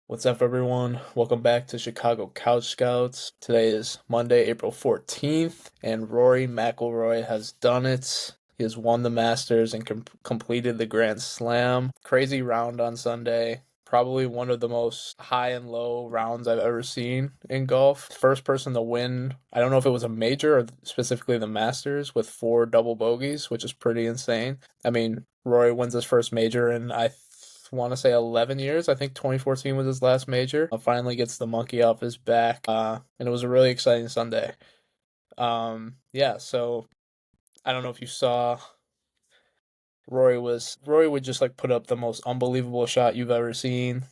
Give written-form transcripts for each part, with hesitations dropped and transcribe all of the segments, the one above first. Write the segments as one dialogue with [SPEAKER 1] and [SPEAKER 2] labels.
[SPEAKER 1] What's up, everyone? Welcome back to Chicago Couch Scouts. Today is Monday, April 14th, and Rory McIlroy has done it. He has won the Masters and completed the Grand Slam. Crazy round on Sunday. Probably one of the most high and low rounds I've ever seen in golf. First person to win, I don't know if it was a major or specifically the Masters, with 4 double bogeys, which is pretty insane. I mean, Rory wins his first major in, I want to say 11 years. I think 2014 was his last major. Finally gets the monkey off his back, and it was a really exciting Sunday. Yeah, so I don't know if you saw. Rory would just like put up the most unbelievable shot you've ever seen,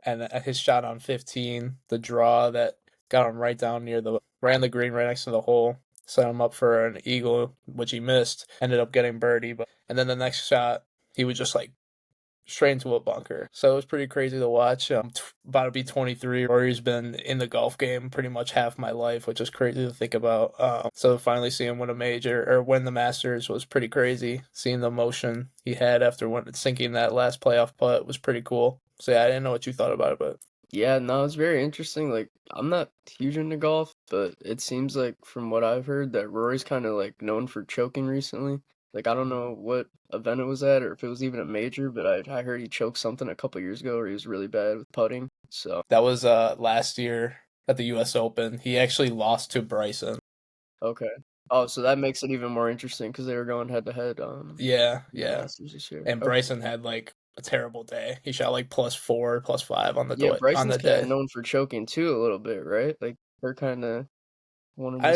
[SPEAKER 1] and his shot on 15, the draw that got him right down near the right on the green, right next to the hole, set him up for an eagle, which he missed. Ended up getting birdie, and then the next shot he would just like straight into a bunker. So it was pretty crazy to watch. About to be 23. Rory's been in the golf game pretty much half my life, which is crazy to think about. So finally seeing him win a major or win the Masters was pretty crazy. Seeing the emotion he had after sinking that last playoff putt was pretty cool. So yeah, I didn't know what you thought about it, but
[SPEAKER 2] Yeah, no, it's very interesting. Like, I'm not huge into golf, but it seems like from what I've heard that Rory's kind of like known for choking recently. Like, I don't know what event it was at or if it was even a major, but I heard he choked something a couple years ago where he was really bad with putting. So,
[SPEAKER 1] that was last year at the U.S. Open. He actually lost to Bryson.
[SPEAKER 2] okay. Oh, so that makes it even more interesting because they were going head to head
[SPEAKER 1] Yeah,
[SPEAKER 2] in the
[SPEAKER 1] yeah.
[SPEAKER 2] Masters this year.
[SPEAKER 1] And
[SPEAKER 2] Okay.
[SPEAKER 1] Bryson had like a terrible day. He shot like +4, +5 on
[SPEAKER 2] Yeah,
[SPEAKER 1] on
[SPEAKER 2] Bryson's
[SPEAKER 1] the
[SPEAKER 2] kind of
[SPEAKER 1] day.
[SPEAKER 2] known for choking too a little bit, right? Like, they're kind of one and the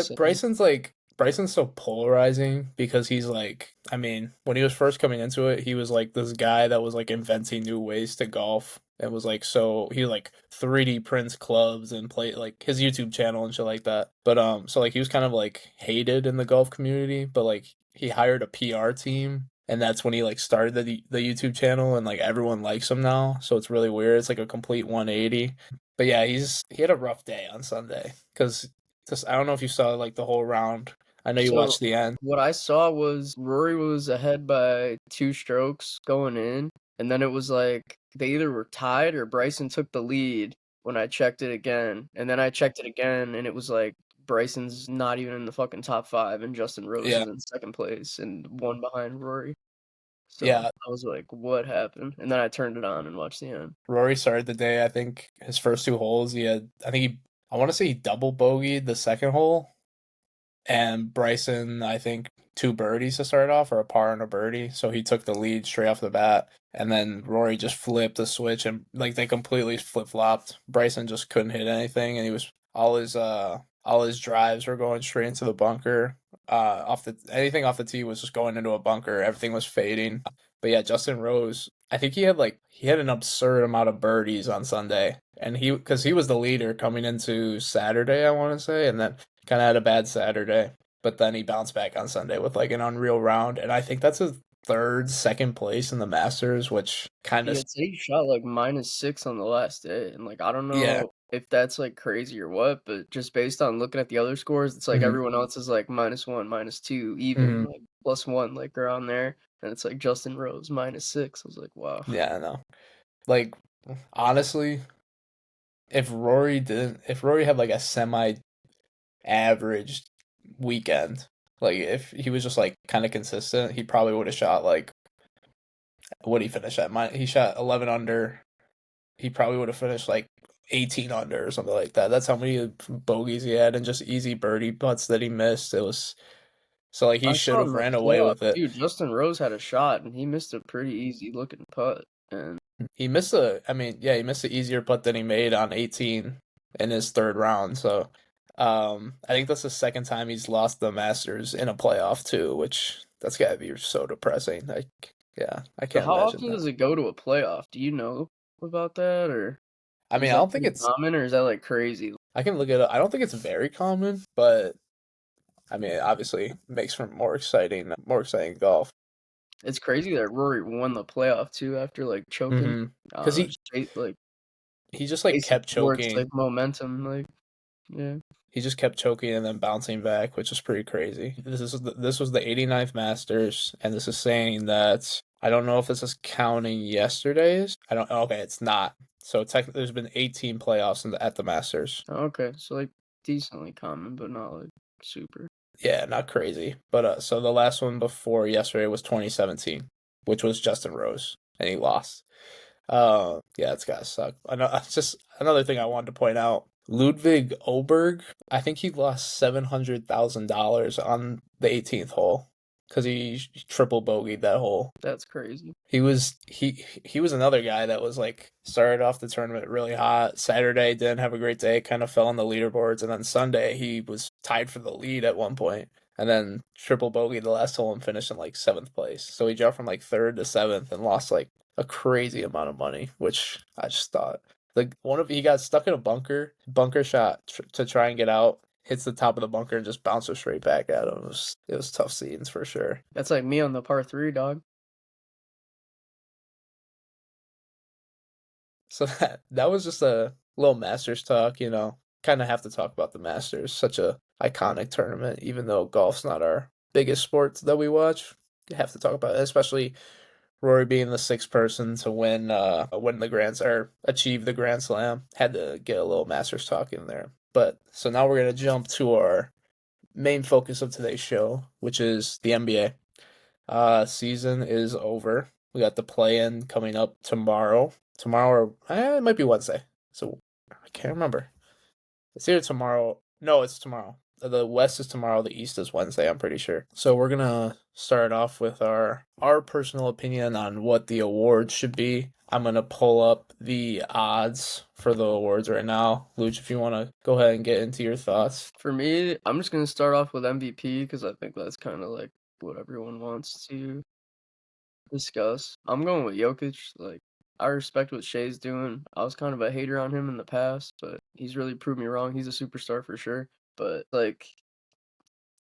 [SPEAKER 2] same.
[SPEAKER 1] Bryson's so polarizing because he's like, I mean, when he was first coming into it, he was like this guy that was like inventing new ways to golf. It was like so he like 3D prints clubs and play like his YouTube channel and shit like that. But so like he was kind of like hated in the golf community, but like he hired a PR team and that's when he like started the YouTube channel and like everyone likes him now. So it's really weird. It's like a complete 180. But yeah, he had a rough day on Sunday because just I don't know if you saw like the whole round. I know you
[SPEAKER 2] So
[SPEAKER 1] watched the end.
[SPEAKER 2] what I saw was Rory was ahead by 2 strokes going in, and then it was like they either were tied or Bryson took the lead when I checked it again. And then I checked it again and it was like Bryson's not even in the fucking top 5 and Justin Rose
[SPEAKER 1] Yeah,
[SPEAKER 2] is in second place and one behind Rory. So
[SPEAKER 1] yeah.
[SPEAKER 2] I was like, what happened? And then I turned it on and watched the end.
[SPEAKER 1] Rory started the day. I think his first 2 holes, he had. I want to say he double bogeyed the second hole, and Bryson, I think 2 birdies to start off, or a par and a birdie. So he took the lead straight off the bat, and then Rory just flipped the switch, and like they completely flip flopped. Bryson just couldn't hit anything, and he was all his drives were going straight into the bunker. Off the anything off the tee was just going into a bunker. Everything was fading. But yeah, Justin Rose, I think he had an absurd amount of birdies on Sunday, and because he was the leader coming into Saturday, I want to say, and then kind of had a bad Saturday, but then he bounced back on Sunday with like an unreal round, and I think that's his second place in the Masters, which kind
[SPEAKER 2] Yeah,
[SPEAKER 1] of
[SPEAKER 2] it said he shot like -6 on the last day, and like I don't
[SPEAKER 1] yeah.
[SPEAKER 2] know if that's like crazy or what, but just based on looking at the other scores, it's like
[SPEAKER 1] Hmm.
[SPEAKER 2] everyone else is like -1, -2, even
[SPEAKER 1] Hmm.
[SPEAKER 2] like +1, like around there, and it's like Justin Rose -6. I was like, wow.
[SPEAKER 1] Yeah, I know. Like honestly, if Rory had like a semi average weekend, like if he was just like kind of consistent, he probably would have shot like what did he finish at? He shot 11 under. He probably would have finished like 18 under or something like that. That's how many bogeys he had and just easy birdie putts that he missed. It was so like he
[SPEAKER 2] I
[SPEAKER 1] should
[SPEAKER 2] saw in
[SPEAKER 1] have
[SPEAKER 2] the
[SPEAKER 1] ran away
[SPEAKER 2] playoff
[SPEAKER 1] with it.
[SPEAKER 2] too. Justin Rose had a shot, and he missed a pretty easy looking putt, and
[SPEAKER 1] He missed the easier putt than he made on 18 in his third round. So I think that's the second time he's lost the Masters in a playoff too, which that's gotta be so depressing. Yeah, I
[SPEAKER 2] so
[SPEAKER 1] can't
[SPEAKER 2] how
[SPEAKER 1] imagine
[SPEAKER 2] often
[SPEAKER 1] that.
[SPEAKER 2] does it go to a playoff? Do you know about that, or is
[SPEAKER 1] I
[SPEAKER 2] that
[SPEAKER 1] don't think
[SPEAKER 2] pretty
[SPEAKER 1] it's
[SPEAKER 2] common, or is that like crazy?
[SPEAKER 1] I can look it up. I don't think it's very common, but I mean, it obviously makes for more exciting golf.
[SPEAKER 2] It's crazy that Rory won the playoff too after like choking.
[SPEAKER 1] Mm-hmm.
[SPEAKER 2] I
[SPEAKER 1] Because
[SPEAKER 2] don't know, just like
[SPEAKER 1] he just like
[SPEAKER 2] basic
[SPEAKER 1] kept
[SPEAKER 2] sports like
[SPEAKER 1] choking.
[SPEAKER 2] momentum, like yeah.
[SPEAKER 1] He just kept choking and then bouncing back, which is pretty crazy. This was the 89th Masters, and this is saying that I don't know if this is counting yesterday's. I don't. Okay, it's not. So there's been 18 playoffs at the Masters.
[SPEAKER 2] Okay, so like decently common, but not like super.
[SPEAKER 1] Yeah, not crazy. But so the last one before yesterday was 2017, which was Justin Rose, and he lost. Yeah, it's gotta suck. I know. Just another thing I wanted to point out. Ludwig Oberg, I think he lost $700,000 on the 18th hole because he triple bogeyed that hole.
[SPEAKER 2] That's crazy.
[SPEAKER 1] He was another guy that was like started off the tournament really hot. Saturday didn't have a great day, kind of fell on the leaderboards, and then Sunday he was tied for the lead at one point, and then triple bogey the last hole and finished in like seventh place. So he jumped from like third to seventh and lost like a crazy amount of money, which I just thought like he got stuck in a bunker shot to try and get out. Hits the top of the bunker and just bounces straight back at him. It was tough scenes for sure.
[SPEAKER 2] That's like me on the par 3, dog.
[SPEAKER 1] So that was just a little Masters talk, you know. Kind of have to talk about the Masters, such a iconic tournament, even though golf's not our biggest sport that we watch. You have to talk about it, especially Rory being the sixth person to win the achieve the Grand Slam. Had to get a little Masters talk in there. But so now we're gonna jump to our main focus of today's show, which is the NBA. Season is over. We got the play-in coming up tomorrow. Tomorrow, it might be Wednesday. So I can't remember. It's either tomorrow. No, it's tomorrow. The West is tomorrow. The East is Wednesday. I'm pretty sure. So we're gonna start off with our personal opinion on what the awards should be. I'm gonna pull up the odds for the awards right now. Luch, if you want to go ahead and get into your thoughts.
[SPEAKER 2] For me, I'm just gonna start off with MVP because I think that's kind of like what everyone wants to discuss. I'm going with Jokic. Like, I respect what Shea's doing. I was kind of a hater on him in the past, but he's really proved me wrong. He's a superstar for sure. But like,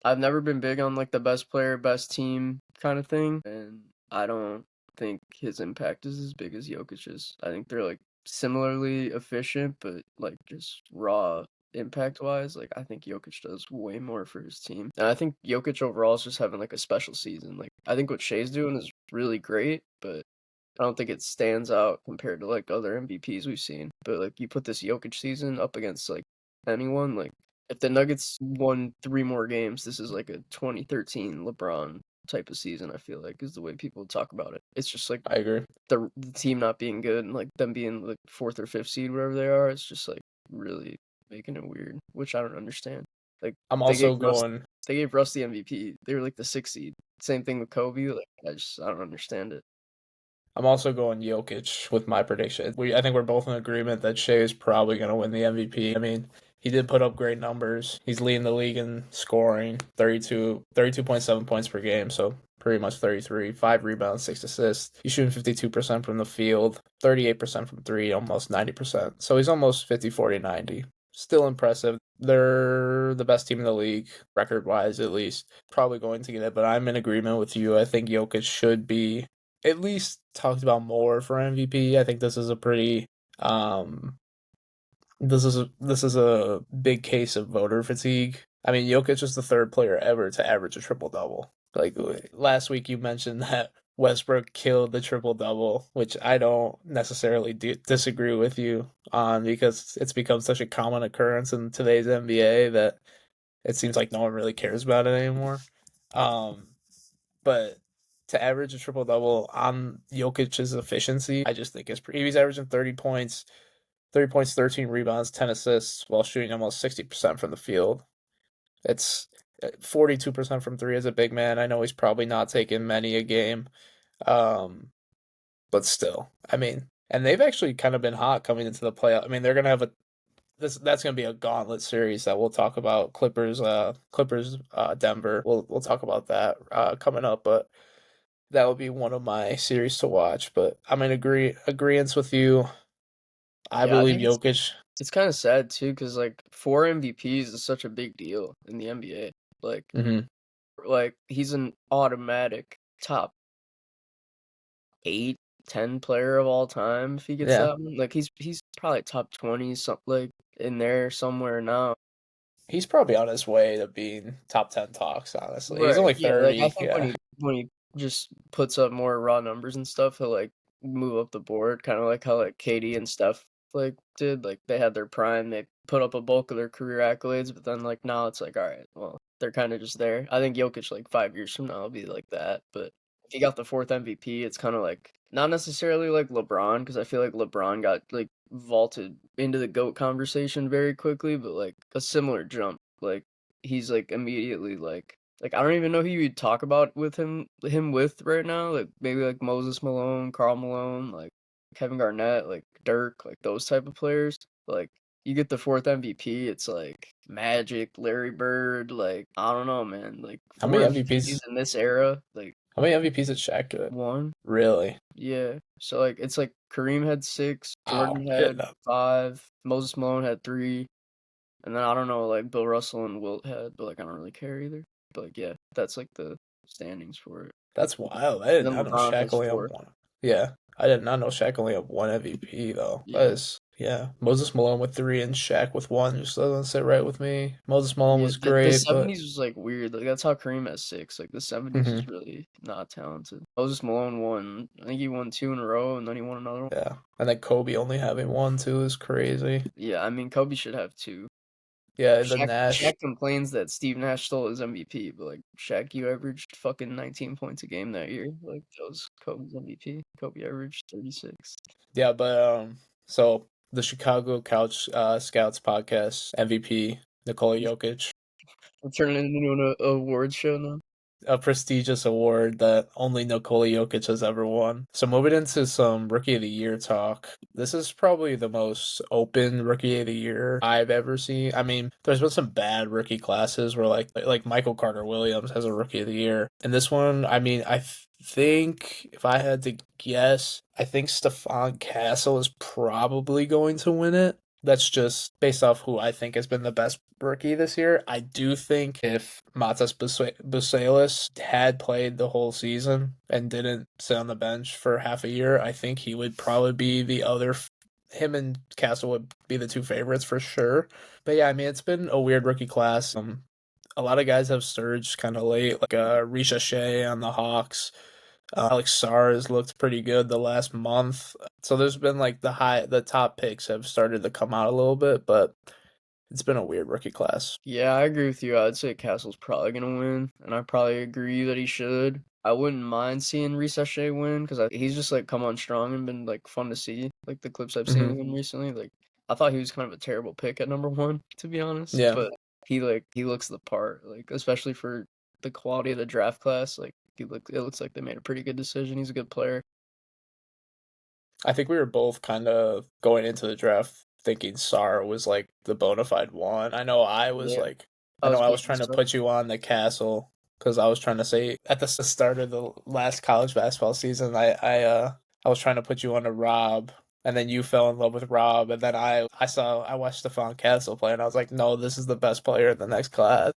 [SPEAKER 2] I've never been big on like the best player, best team kind of thing, and I don't think his impact is as big as Jokic's. I think they're like similarly efficient, but like just raw impact wise, like I think Jokic does way more for his team. And I think Jokic overall is just having like a special season. Like I think what Shea's doing is really great, but I don't think it stands out compared to like other MVPs we've seen. But like you put this Jokic season up against like anyone, like if the Nuggets won 3 more games, this is like a 2013 LeBron type of season, I feel like, is the way people talk about it. It's just like
[SPEAKER 1] I agree.
[SPEAKER 2] the team not being good and like them being like fourth or fifth seed, wherever they are, it's just like really making it weird, which I don't understand. Like
[SPEAKER 1] I'm
[SPEAKER 2] they gave
[SPEAKER 1] also
[SPEAKER 2] Russ
[SPEAKER 1] going.
[SPEAKER 2] they gave Russ the MVP. They were like the sixth seed. Same thing with Kobe. Like I don't understand it.
[SPEAKER 1] I'm also going Jokic with my prediction. I think we're both in agreement that Shea is probably going to win the MVP. I mean, he did put up great numbers. He's leading the league in scoring, 32.7 points per game, so pretty much 33, 5 rebounds, 6 assists. He's shooting 52% from the field, 38% from 3, almost 90%. So he's almost 50, 40, 90. Still impressive. They're the best team in the league, record-wise at least. Probably going to get it, but I'm in agreement with you. I think Jokic should be at least talked about more for MVP. I think this is a pretty this is a big case of voter fatigue. I mean, Jokic is the third player ever to average a triple double. Like last week, you mentioned that Westbrook killed the triple double, which I don't necessarily disagree with you on because it's become such a common occurrence in today's NBA that it seems like no one really cares about it anymore. Um, but to average a triple double on Jokic's efficiency, I just think he's averaging 30 points, 13 rebounds, 10 assists while shooting almost 60% from the field. It's 42% from three as a big man. I know he's probably not taking many a game, um, but still, I mean, and they've actually kind of been hot coming into the playoff. I mean, they're gonna have that's gonna be a gauntlet series that we'll talk about. Clippers, Denver. We'll talk about that coming up, but that would be one of my series to watch. But I'm in agreement with you. I
[SPEAKER 2] Yeah, I
[SPEAKER 1] believe
[SPEAKER 2] think
[SPEAKER 1] Jokic.
[SPEAKER 2] it's kind of sad too, because like 4 MVPs is such a big deal in the NBA. Like
[SPEAKER 1] Hmm.
[SPEAKER 2] like he's an automatic top 8, 10 player of all time if he gets
[SPEAKER 1] Yeah,
[SPEAKER 2] that one. Like he's probably top 20, something like in there somewhere now.
[SPEAKER 1] he's probably on his way to being top 10 talks. Honestly, he's
[SPEAKER 2] Right.
[SPEAKER 1] only
[SPEAKER 2] Yeah, like I
[SPEAKER 1] 30.
[SPEAKER 2] think
[SPEAKER 1] Yeah,
[SPEAKER 2] when he just puts up more raw numbers and stuff, he'll like move up the board, kind of like how like KD and Steph like did. Like they had their prime, they put up a bulk of their career accolades, but then like now it's like, all right, well, they're kind of just there. I think Jokic like 5 years from now will be like that, but if he got the fourth MVP, it's kind of like not necessarily like LeBron because I feel like LeBron got like vaulted into the GOAT conversation very quickly, but like a similar jump. Like he's like immediately like I don't even know who you'd talk about with him with right now. Like maybe like Moses Malone, Karl Malone, like Kevin Garnett, like Dirk, like those type of players. Like you get the fourth MVP, it's like Magic, Larry Bird, like I don't know, man. Like
[SPEAKER 1] How
[SPEAKER 2] four
[SPEAKER 1] many
[SPEAKER 2] MVPs
[SPEAKER 1] MVPs?
[SPEAKER 2] in this era, like
[SPEAKER 1] How many MVPs did Shaq do it?
[SPEAKER 2] one.
[SPEAKER 1] Really?
[SPEAKER 2] Yeah. So like it's like Kareem had six,
[SPEAKER 1] Wow,
[SPEAKER 2] Jordan
[SPEAKER 1] getting
[SPEAKER 2] had
[SPEAKER 1] up.
[SPEAKER 2] five, Moses Malone had three, and then I don't know like Bill Russell and Wilt had, but like I don't really care either. But like yeah, that's like the standings for it.
[SPEAKER 1] That's wild. I
[SPEAKER 2] And
[SPEAKER 1] did
[SPEAKER 2] then
[SPEAKER 1] not know
[SPEAKER 2] LeBron
[SPEAKER 1] Shaq
[SPEAKER 2] has
[SPEAKER 1] only had
[SPEAKER 2] four.
[SPEAKER 1] one. Yeah, I did not know Shaq only had one MVP though. That
[SPEAKER 2] Yeah.
[SPEAKER 1] is, yeah. Moses Malone with three and Shaq with one just doesn't sit right with me. Moses Malone
[SPEAKER 2] Yeah,
[SPEAKER 1] was
[SPEAKER 2] the
[SPEAKER 1] great, but
[SPEAKER 2] 70s was like weird. Like that's how Kareem has six. Like the 70s is
[SPEAKER 1] mhm,
[SPEAKER 2] really not talented. Moses Malone won. I think he won two in a row, and then he won another one.
[SPEAKER 1] yeah. And then Kobe only having one too is crazy.
[SPEAKER 2] Yeah, I mean Kobe should have two.
[SPEAKER 1] Yeah, the
[SPEAKER 2] Shaq
[SPEAKER 1] Nash.
[SPEAKER 2] complains that Steve Nash stole his MVP, but like Shaq, you averaged fucking 19 points a game that year. Like that was Kobe's MVP. Kobe averaged 36.
[SPEAKER 1] Yeah, but so the Chicago Couch Scouts podcast MVP Nikola Jokic,
[SPEAKER 2] We're turning it into an awards show now.
[SPEAKER 1] a prestigious award that only Nikola Jokic has ever won. So moving into some Rookie of the Year talk. This is probably the most open Rookie of the Year I've ever seen. I mean, there's been some bad rookie classes where like Michael Carter Williams has a Rookie of the Year, and this one, I mean, think if I had to guess, I think Stephon Castle is probably going to win it. That's just based off who I think has been the best rookie this year. I do think if Matas Busalis had played the whole season and didn't sit on the bench for half a year, I think he would probably be the other. Him and Castle would be the two favorites for sure. But yeah, I mean, it's been a weird rookie class. A lot of guys have surged kind of late, like Risha Shea on the Hawks. Alex Sars looked pretty good the last month. So there's been like the top picks have started to come out a little bit, but it's been a weird rookie class.
[SPEAKER 2] Yeah, I agree with you. I'd say Castle's probably gonna win, and I probably agree that he should. I wouldn't mind seeing Shea win because he's just like come on strong and been like fun to see. Like the clips I've seen
[SPEAKER 1] Hmm.
[SPEAKER 2] of him recently, like I thought he was kind of a terrible pick at number one, to be honest.
[SPEAKER 1] Yeah,
[SPEAKER 2] But he looks the part, like especially for the quality of the draft class. Like it looks like they made a pretty good decision. He's a good player.
[SPEAKER 1] I think we were both kind of going into the draft thinking Sar was like the bona fide one.
[SPEAKER 2] Yeah,
[SPEAKER 1] I
[SPEAKER 2] I
[SPEAKER 1] know
[SPEAKER 2] was
[SPEAKER 1] I was
[SPEAKER 2] picking
[SPEAKER 1] trying to
[SPEAKER 2] so.
[SPEAKER 1] put you on the Castle because I was trying to say at the start of the last college basketball season, I was trying to put you on to Rob, and then you fell in love with Rob, and then I watched Stephon Castle play, and I was like, no, this is the best player in the next class.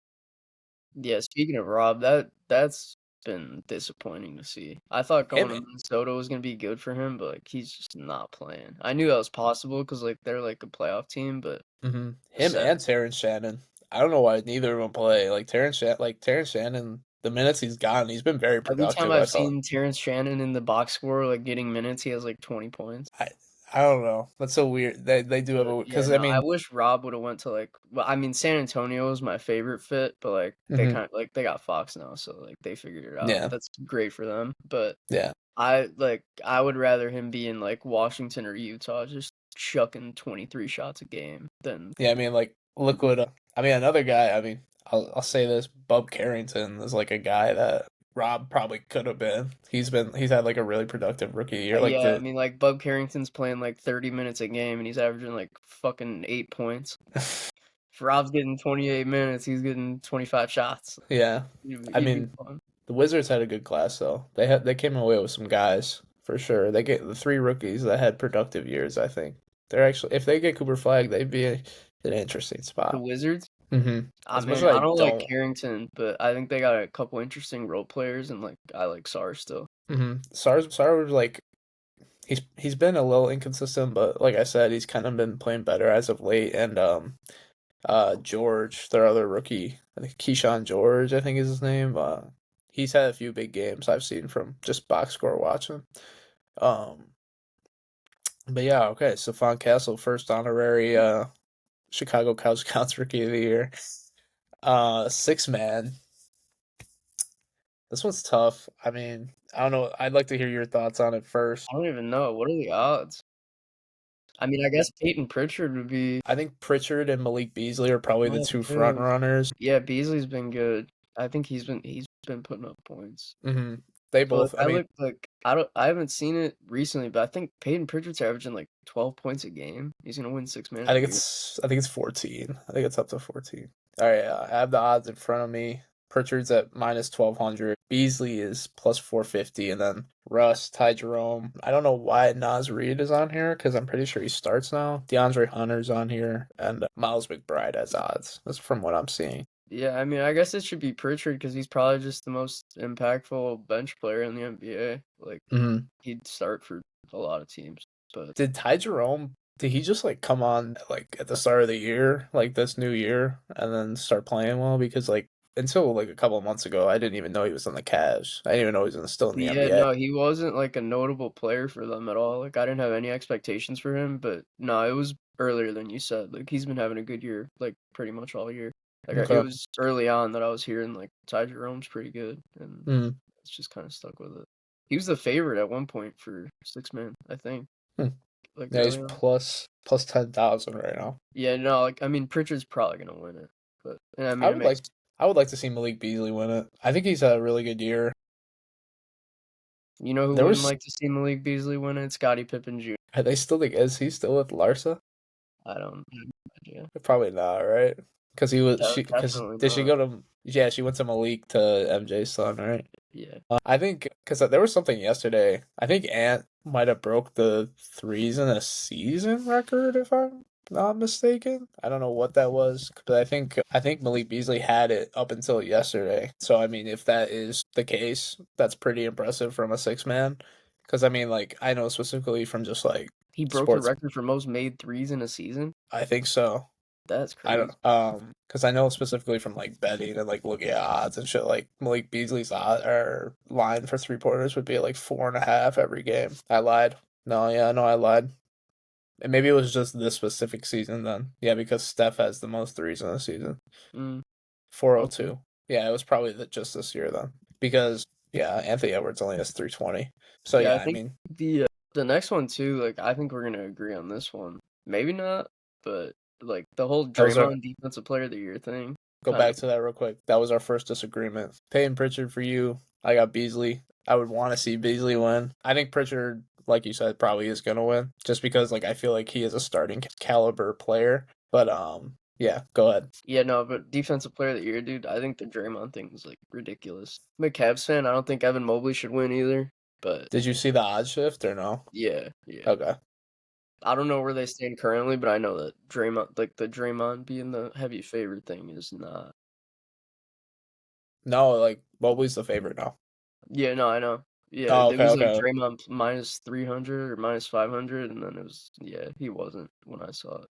[SPEAKER 2] Yeah, speaking of Rob, that's been disappointing to see. I thought going
[SPEAKER 1] Him,
[SPEAKER 2] to Minnesota was gonna be good for him, but like he's just not playing. I knew that was possible because like they're like a playoff team, but
[SPEAKER 1] him
[SPEAKER 2] set.
[SPEAKER 1] and Terrence Shannon. I don't know why neither of them play. Terrence Shannon, the minutes he's gotten, he's been very
[SPEAKER 2] Every time
[SPEAKER 1] productive. I
[SPEAKER 2] I've
[SPEAKER 1] thought.
[SPEAKER 2] seen Terrence Shannon in the box score like getting minutes, he has like 20 points.
[SPEAKER 1] I I don't know. That's so weird. They do have
[SPEAKER 2] But
[SPEAKER 1] a
[SPEAKER 2] yeah,
[SPEAKER 1] because I
[SPEAKER 2] no, I
[SPEAKER 1] mean,
[SPEAKER 2] wish Rob would have went to like. Well, I mean, San Antonio is my favorite fit, but like they
[SPEAKER 1] hmm
[SPEAKER 2] kind of like they got Fox now, so like they figured it out.
[SPEAKER 1] yeah,
[SPEAKER 2] That's great for them, but
[SPEAKER 1] yeah,
[SPEAKER 2] I would rather him be in like Washington or Utah, just chucking 23 shots a game than
[SPEAKER 1] yeah. I mean, like look what I mean. Another guy. I mean, I'll say this: Bub Carrington is like a guy that Rob probably could have been. He's had like a really productive rookie year. Like
[SPEAKER 2] yeah, I
[SPEAKER 1] the
[SPEAKER 2] mean like Bub Carrington's playing like 30 minutes a game and he's averaging like fucking 8 points. If Rob's getting 28 minutes, he's getting 25 shots.
[SPEAKER 1] yeah. I
[SPEAKER 2] He'd be
[SPEAKER 1] mean,
[SPEAKER 2] fun.
[SPEAKER 1] the Wizards had a good class though. They came away with some guys for sure. They get the three rookies that had productive years. I think they're actually if they get Cooper Flag, they'd be an interesting
[SPEAKER 2] The
[SPEAKER 1] spot.
[SPEAKER 2] Wizards,
[SPEAKER 1] As much as
[SPEAKER 2] I
[SPEAKER 1] I
[SPEAKER 2] don't like
[SPEAKER 1] don't.
[SPEAKER 2] Carrington, but I think they got a couple interesting role players and like I like Sar still.
[SPEAKER 1] Sar was like he's been a little inconsistent, but like I said, he's kind of been playing better as of late. And George, their other rookie, I think Keyshawn George, I think is his name. He's had a few big games I've seen from just box score watching. But yeah, okay. Stephon Castle, first honorary Chicago Couch Scouts Rookie of the Year. Six man. This one's tough. I mean, I don't know. I'd like to hear your thoughts on it first.
[SPEAKER 2] I don't even know. What are the odds? I mean, I guess Peyton Pritchard would be.
[SPEAKER 1] I think Pritchard and Malik Beasley are probably the
[SPEAKER 2] Oh,
[SPEAKER 1] two front
[SPEAKER 2] dang.
[SPEAKER 1] runners.
[SPEAKER 2] Yeah, Beasley's been good. I think he's been putting up points.
[SPEAKER 1] hmm They
[SPEAKER 2] But like
[SPEAKER 1] both. I
[SPEAKER 2] I
[SPEAKER 1] mean,
[SPEAKER 2] look like I haven't seen it recently, but I think Peyton Pritchard's averaging like 12 points a game. He's gonna win six man
[SPEAKER 1] I
[SPEAKER 2] of the
[SPEAKER 1] think
[SPEAKER 2] year.
[SPEAKER 1] it's 14. I think it's up to 14. All right, I have the odds in front of me. Pritchard's at minus 1200. Beasley is plus 450, and then Russ, Ty Jerome. I don't know why Naz Reid is on here because I'm pretty sure he starts now. DeAndre Hunter's on here, and Miles McBride has odds. That's from what I'm seeing.
[SPEAKER 2] Yeah, I mean, I guess it should be Pritchard because he's probably just the most impactful bench player in the NBA. Like
[SPEAKER 1] hmm
[SPEAKER 2] he'd start for a lot of teams, but
[SPEAKER 1] Did Ty Jerome? Did he just like come on like at the start of the year, like this new year, and then start playing well? Because like until like a couple of months ago, I didn't even know he was on the Cavs. I didn't even know he was still in the
[SPEAKER 2] yeah,
[SPEAKER 1] NBA.
[SPEAKER 2] no, he wasn't like a notable player for them at all. Like I didn't have any expectations for him, but no, it was earlier than you said. Like he's been having a good year, like pretty much all year. It
[SPEAKER 1] Okay.
[SPEAKER 2] was early on that I was hearing like Ty Jerome's pretty good, and
[SPEAKER 1] Mm.
[SPEAKER 2] it's just kind of stuck with it. He was the favorite at one point for six man, I think,
[SPEAKER 1] Hmm.
[SPEAKER 2] like
[SPEAKER 1] Yeah, he's
[SPEAKER 2] early on.
[SPEAKER 1] plus 10,000 right now.
[SPEAKER 2] Yeah, no, like I mean Pritchard's probably gonna win it, but and I
[SPEAKER 1] I
[SPEAKER 2] mean it
[SPEAKER 1] would
[SPEAKER 2] makes.
[SPEAKER 1] like I would like to see Malik Beasley win it. I think he's had a really good year.
[SPEAKER 2] You know who
[SPEAKER 1] There
[SPEAKER 2] wouldn't
[SPEAKER 1] was
[SPEAKER 2] like to see Malik Beasley win it? Scottie Pippen Jr.
[SPEAKER 1] are they still think is he still with Larsa?
[SPEAKER 2] I don't have no idea.
[SPEAKER 1] Probably not, right? Because because
[SPEAKER 2] Definitely
[SPEAKER 1] did she
[SPEAKER 2] not.
[SPEAKER 1] go to yeah, she went to Malik to MJ's son, right?
[SPEAKER 2] Yeah.
[SPEAKER 1] I think because there was something yesterday. I think Ant might have broke the threes in a season record, if I'm not mistaken. I don't know what that was, but I think Malik Beasley had it up until yesterday. So I mean, if that is the case, that's pretty impressive from a six man. Because I mean, like I know specifically from just like
[SPEAKER 2] He broke the
[SPEAKER 1] sports.
[SPEAKER 2] record for most made threes in a season.
[SPEAKER 1] I think so.
[SPEAKER 2] That's
[SPEAKER 1] I
[SPEAKER 2] crazy.
[SPEAKER 1] don't because I know specifically from like betting and like looking at odds and shit. Like Malik Beasley's odd or line for 3 pointers would be like 4.5 every game. I lied. No, yeah, no, I lied. And maybe it was just this specific season then. Yeah, because Steph has the most threes in the season.
[SPEAKER 2] Mm, okay.
[SPEAKER 1] 402. Yeah, it was probably just this year then. Because yeah, Anthony Edwards only has 320. So
[SPEAKER 2] Yeah, I
[SPEAKER 1] yeah, I
[SPEAKER 2] think
[SPEAKER 1] mean
[SPEAKER 2] the next one too, like I think we're gonna agree on this one. Maybe not, but like the whole
[SPEAKER 1] that was our
[SPEAKER 2] Draymond Defensive Player of the Year thing,
[SPEAKER 1] go
[SPEAKER 2] kind of.
[SPEAKER 1] back to that real quick. That was our first disagreement. Payton Pritchard for you. I got Beasley. I would want to see Beasley win. I think Pritchard, like you said, probably is gonna win, just because like I feel like he is a starting caliber player. But yeah, go ahead.
[SPEAKER 2] Yeah, no, but Defensive Player of the Year, dude, I think the Draymond thing is like ridiculous. I'm a Cavs fan. I don't think Evan Mobley should win either, but
[SPEAKER 1] Did you see the odd shift or no?
[SPEAKER 2] yeah, yeah.
[SPEAKER 1] Okay.
[SPEAKER 2] I don't know where they stand currently, but I know that Draymond, like the Draymond being the heavy favorite thing, is not.
[SPEAKER 1] No, like Mobley's the favorite now.
[SPEAKER 2] Yeah, no, I know. Yeah,
[SPEAKER 1] Oh,
[SPEAKER 2] it
[SPEAKER 1] okay,
[SPEAKER 2] was like
[SPEAKER 1] okay.
[SPEAKER 2] Draymond minus 300 or minus 500, and then it was yeah, he wasn't when I saw it.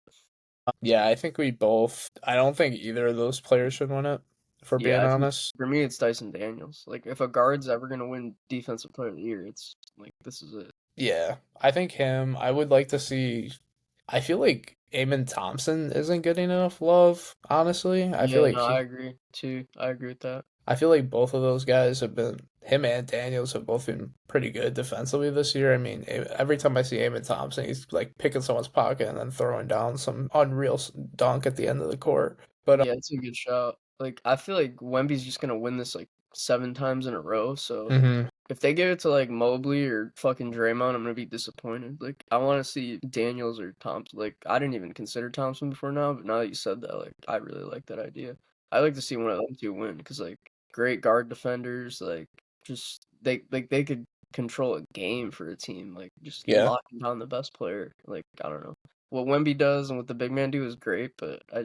[SPEAKER 1] Yeah, I think we both. I don't think either of those players should win it, if we're
[SPEAKER 2] Yeah,
[SPEAKER 1] being
[SPEAKER 2] I think
[SPEAKER 1] honest.
[SPEAKER 2] for me it's Dyson Daniels. Like if a guard's ever gonna win Defensive Player of the Year, it's like this is it.
[SPEAKER 1] Yeah, I think him. I would like to see. I feel like Eamon Thompson isn't getting enough love, honestly. I feel
[SPEAKER 2] Yeah,
[SPEAKER 1] like
[SPEAKER 2] no, I agree too. I agree with that.
[SPEAKER 1] I feel like both of those guys have been, him and Daniels have both been pretty good defensively this year. I mean, every time I see Eamon Thompson, he's like picking someone's pocket and then throwing down some unreal dunk at the end of the court. But
[SPEAKER 2] Yeah, it's a good shot. Like I feel like Wemby's just gonna win this like 7 times in a row. So
[SPEAKER 1] mhm,
[SPEAKER 2] if they give it to like Mobley or fucking Draymond, I'm gonna be disappointed. Like I want to see Daniels or Thompson. Like I didn't even consider Thompson before now, but now that you said that, like I really like that idea. I like to see one of them two win because like great guard defenders, like just they could control a game for a team. Like just
[SPEAKER 1] yeah,
[SPEAKER 2] locking down the best player. Like I don't know what Wemby does and what the big man do is great, but I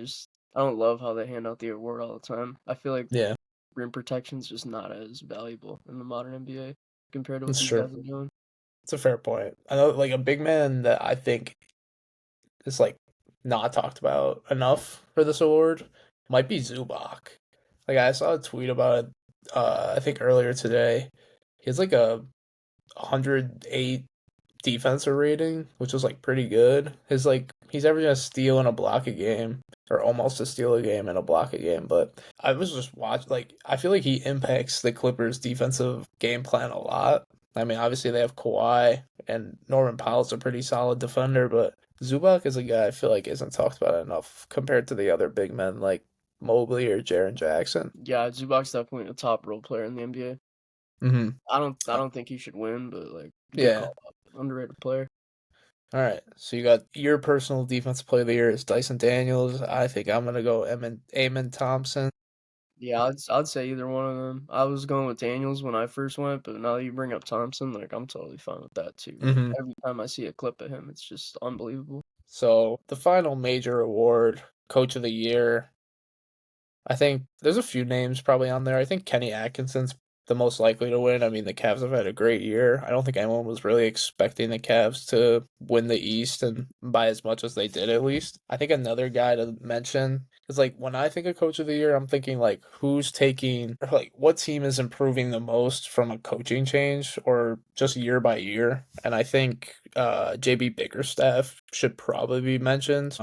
[SPEAKER 2] don't love how they hand out the award all the time. I feel like
[SPEAKER 1] yeah,
[SPEAKER 2] rim protection's just not as valuable in the modern NBA compared to what
[SPEAKER 1] it's
[SPEAKER 2] these
[SPEAKER 1] true.
[SPEAKER 2] guys are doing.
[SPEAKER 1] It's a fair point. I know, like a big man that I think is like not talked about enough for this award might be Zubac. Like I saw a tweet about it, I think earlier today. He has like a 108 defensive rating, which is like pretty good. His like he's averaging a steal and a block a game, or almost a steal a game and a block a game. But I was just watching like I feel like he impacts the Clippers' defensive game plan a lot. I mean, obviously they have Kawhi and Norman Powell's a pretty solid defender, but Zubac is a guy I feel like isn't talked about enough compared to the other big men like Mobley or Jaren Jackson.
[SPEAKER 2] Yeah, Zubac's definitely a top role player in the NBA.
[SPEAKER 1] Mm-hmm.
[SPEAKER 2] I don't think he should win, but like good
[SPEAKER 1] Yeah.
[SPEAKER 2] call up. Underrated player.
[SPEAKER 1] All right. So you got your personal defensive player of the year is Dyson Daniels. I think I'm gonna go Amen Thompson.
[SPEAKER 2] Yeah, I'd say either one of them. I was going with Daniels when I first went, but now that you bring up Thompson, like I'm totally fine with that too. Like
[SPEAKER 1] Mm-hmm.
[SPEAKER 2] every time I see a clip of him, it's just unbelievable.
[SPEAKER 1] So the final major award, Coach of the Year. I think there's a few names probably on there. I think Kenny Atkinson's the most likely to win. I mean, the Cavs have had a great year. I don't think anyone was really expecting the Cavs to win the East and by as much as they did, at least. I think another guy to mention is like when I think of Coach of the Year, I'm thinking like who's taking, or like what team is improving the most from a coaching change or just year by year. And I think JB Bickerstaff should probably be mentioned.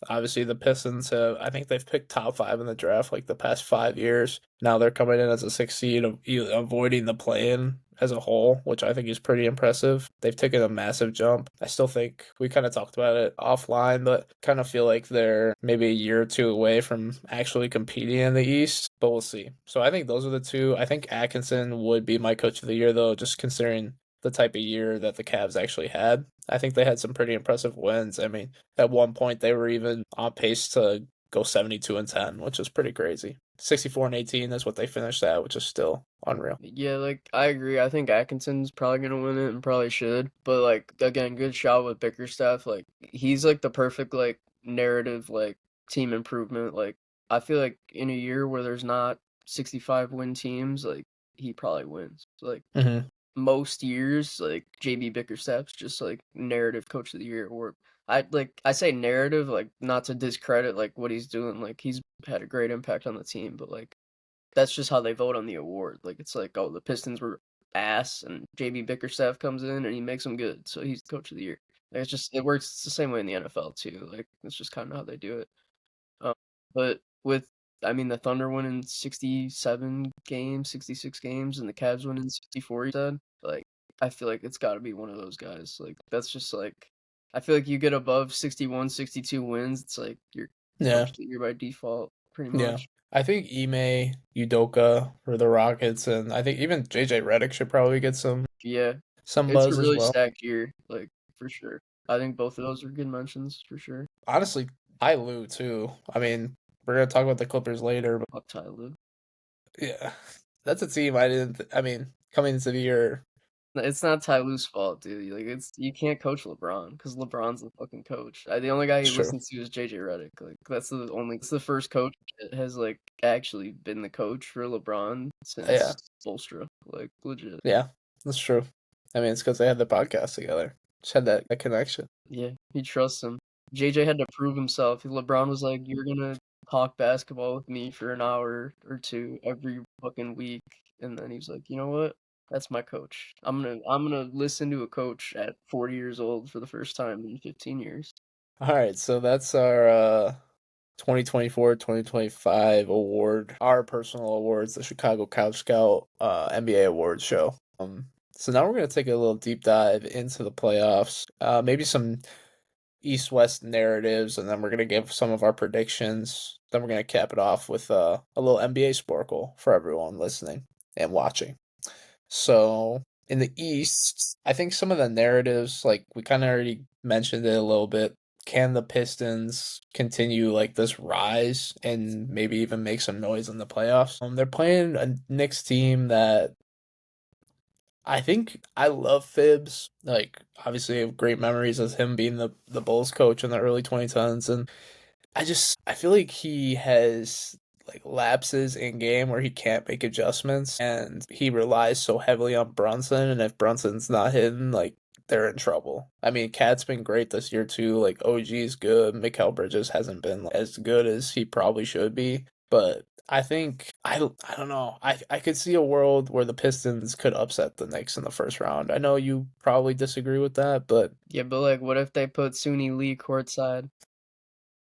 [SPEAKER 1] Obviously, the Pistons have, I think they've picked top five in the draft like the past 5 years. Now they're coming in as a six seed, avoiding the play-in as a whole, which I think is pretty impressive. They've taken a massive jump. I still think we kind of talked about it offline, but kind of feel like they're maybe a year or two away from actually competing in the East, but we'll see. So I think those are the two. I think Atkinson would be my coach of the year, though, just considering the type of year that the Cavs actually had. I think they had some pretty impressive wins. I mean, at one point they were even on pace to go 72-10, which is pretty crazy. 64-18 is what they finished at, which is still unreal.
[SPEAKER 2] Yeah, like I agree. I think Atkinson's probably gonna win it and probably should. But like again, good shot with Bickerstaff. Like he's like the perfect like narrative like team improvement. Like I feel like in a year where there's not 65 win teams, like he probably wins. Like
[SPEAKER 1] Mm-hmm.
[SPEAKER 2] most years, like JB Bickerstaff's just like narrative coach of the year. Or I say narrative like not to discredit like what he's doing. Like he's had a great impact on the team, but like that's just how they vote on the award. Like it's like, oh, the Pistons were ass, and JB Bickerstaff comes in and he makes them good, so he's the coach of the year. Like, it's just it works it's the same way in the NFL too. Like it's just kind of how they do it. Um, but with I mean the Thunder winning 67 games, 66 games, and the Cavs winning 64. You said like I feel like it's got to be one of those guys. Like that's just like I feel like you get above 61, 62 wins, it's like you're
[SPEAKER 1] Yeah,
[SPEAKER 2] coach of the year by default, pretty
[SPEAKER 1] yeah.
[SPEAKER 2] much.
[SPEAKER 1] I think Ime Udoka for the Rockets, and I think even JJ Redick should probably get
[SPEAKER 2] Yeah,
[SPEAKER 1] some
[SPEAKER 2] it's a
[SPEAKER 1] buzz as
[SPEAKER 2] really
[SPEAKER 1] well.
[SPEAKER 2] stacked year, like, for sure. I think both of those are good mentions, for sure.
[SPEAKER 1] Honestly, Ty Lue too. I mean, we're gonna talk about the Clippers later, but
[SPEAKER 2] Fuck Ty Lue.
[SPEAKER 1] yeah, that's a team I didn't. I mean, coming into the year,
[SPEAKER 2] It's not Ty Lue's fault, dude. Like, it's you can't coach LeBron because LeBron's the fucking coach. The only guy
[SPEAKER 1] it's
[SPEAKER 2] he
[SPEAKER 1] true.
[SPEAKER 2] listens to is JJ Redick. Like, it's the first coach that has like actually been the coach for LeBron
[SPEAKER 1] Yeah,
[SPEAKER 2] since Bolstra. Like, legit.
[SPEAKER 1] yeah, that's true. I mean, it's because they had the podcast together. Just had that connection.
[SPEAKER 2] Yeah, he trusts him. JJ had to prove himself. LeBron was like, "You're gonna talk basketball with me for an hour or two every fucking week," and then he was like, "You know what? That's my coach. I'm gonna listen to a coach at 40 years old for the first time in 15 years."
[SPEAKER 1] All right, so that's our 2024-2025 award, our personal awards, the Chicago Couch Scout NBA Awards show. So now we're gonna take a little deep dive into the playoffs, maybe some East-West narratives, and then we're gonna give some of our predictions. Then we're gonna cap it off with a little NBA sparkle for everyone listening and watching. So in the East, I think some of the narratives, like we kind of already mentioned it a little bit. Can the Pistons continue like this rise and maybe even make some noise in the playoffs? They're playing a Knicks team that I think I love Phibbs. Like obviously, I have great memories of him being the Bulls coach in the early 2010s, and I feel like he has like lapses in game where he can't make adjustments and he relies so heavily on Brunson, and if Brunson's not hitting, like they're in trouble. I mean, Cat's been great this year too. Like OG is good. Mikal Bridges hasn't been as good as he probably should be. But I don't know. I could see a world where the Pistons could upset the Knicks in the first round. I know you probably disagree with that, but
[SPEAKER 2] Yeah, but like, what if they put Suni Lee courtside?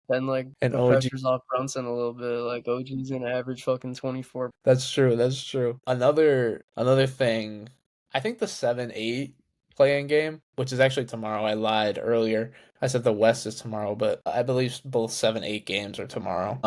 [SPEAKER 2] Then like
[SPEAKER 1] and
[SPEAKER 2] the
[SPEAKER 1] OG.
[SPEAKER 2] pressure's off Brunson a little bit. Like OG's gonna average fucking 24.
[SPEAKER 1] That's true. That's true. Another thing, I think the 7-8 playing game, which is actually tomorrow. I lied earlier. I said the West is tomorrow, but I believe both 7-8 games are tomorrow.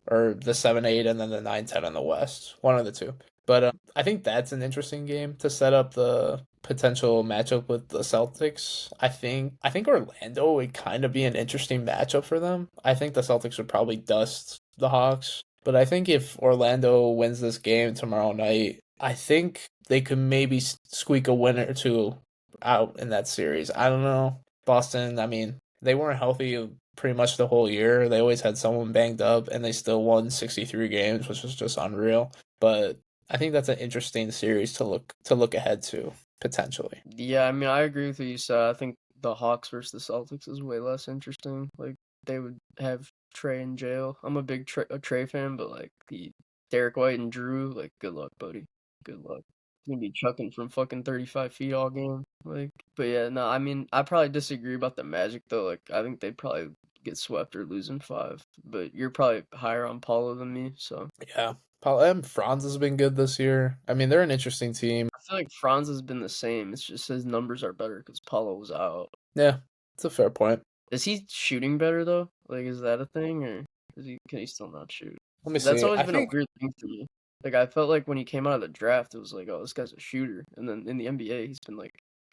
[SPEAKER 1] Or the 7-8 and then the 9-10 in the West. One of the two. But I think that's an interesting game to set up the potential matchup with the Celtics. I think Orlando would kind of be an interesting matchup for them. I think the Celtics would probably dust the Hawks, but I think if Orlando wins this game tomorrow night, I think they could maybe squeak a win or two out in that series. I don't know. Boston, I mean, they weren't healthy pretty much the whole year. They always had someone banged up and they still won 63 games, which was just unreal. But I think that's an interesting series to look ahead to potentially.
[SPEAKER 2] Yeah, I mean, I agree with what you said. I think the Hawks versus the Celtics is way less interesting. Like they would have Trey in jail. I'm a big Trey fan, but like the Derek White and Drew, like good luck, buddy. Good luck. He's gonna be chucking from fucking 35 feet all game. Like, but yeah, no, I mean, I probably disagree about the Magic though. Like, I think they'd probably get swept or lose in five. But you're probably higher on Paulo than me, so
[SPEAKER 1] Yeah. Paul M. Franz has been good this year. I mean, they're an interesting team.
[SPEAKER 2] I feel like Franz has been the same. It's just his numbers are better because Paulo was out.
[SPEAKER 1] Yeah, it's a fair point.
[SPEAKER 2] Is he shooting better though? Like, is that a thing, or can he still not shoot?
[SPEAKER 1] Let me
[SPEAKER 2] That's
[SPEAKER 1] see.
[SPEAKER 2] always
[SPEAKER 1] I
[SPEAKER 2] been a
[SPEAKER 1] think
[SPEAKER 2] weird thing for me. Like, I felt like when he came out of the draft, it was like, oh, this guy's a shooter, and then in the NBA, he's been like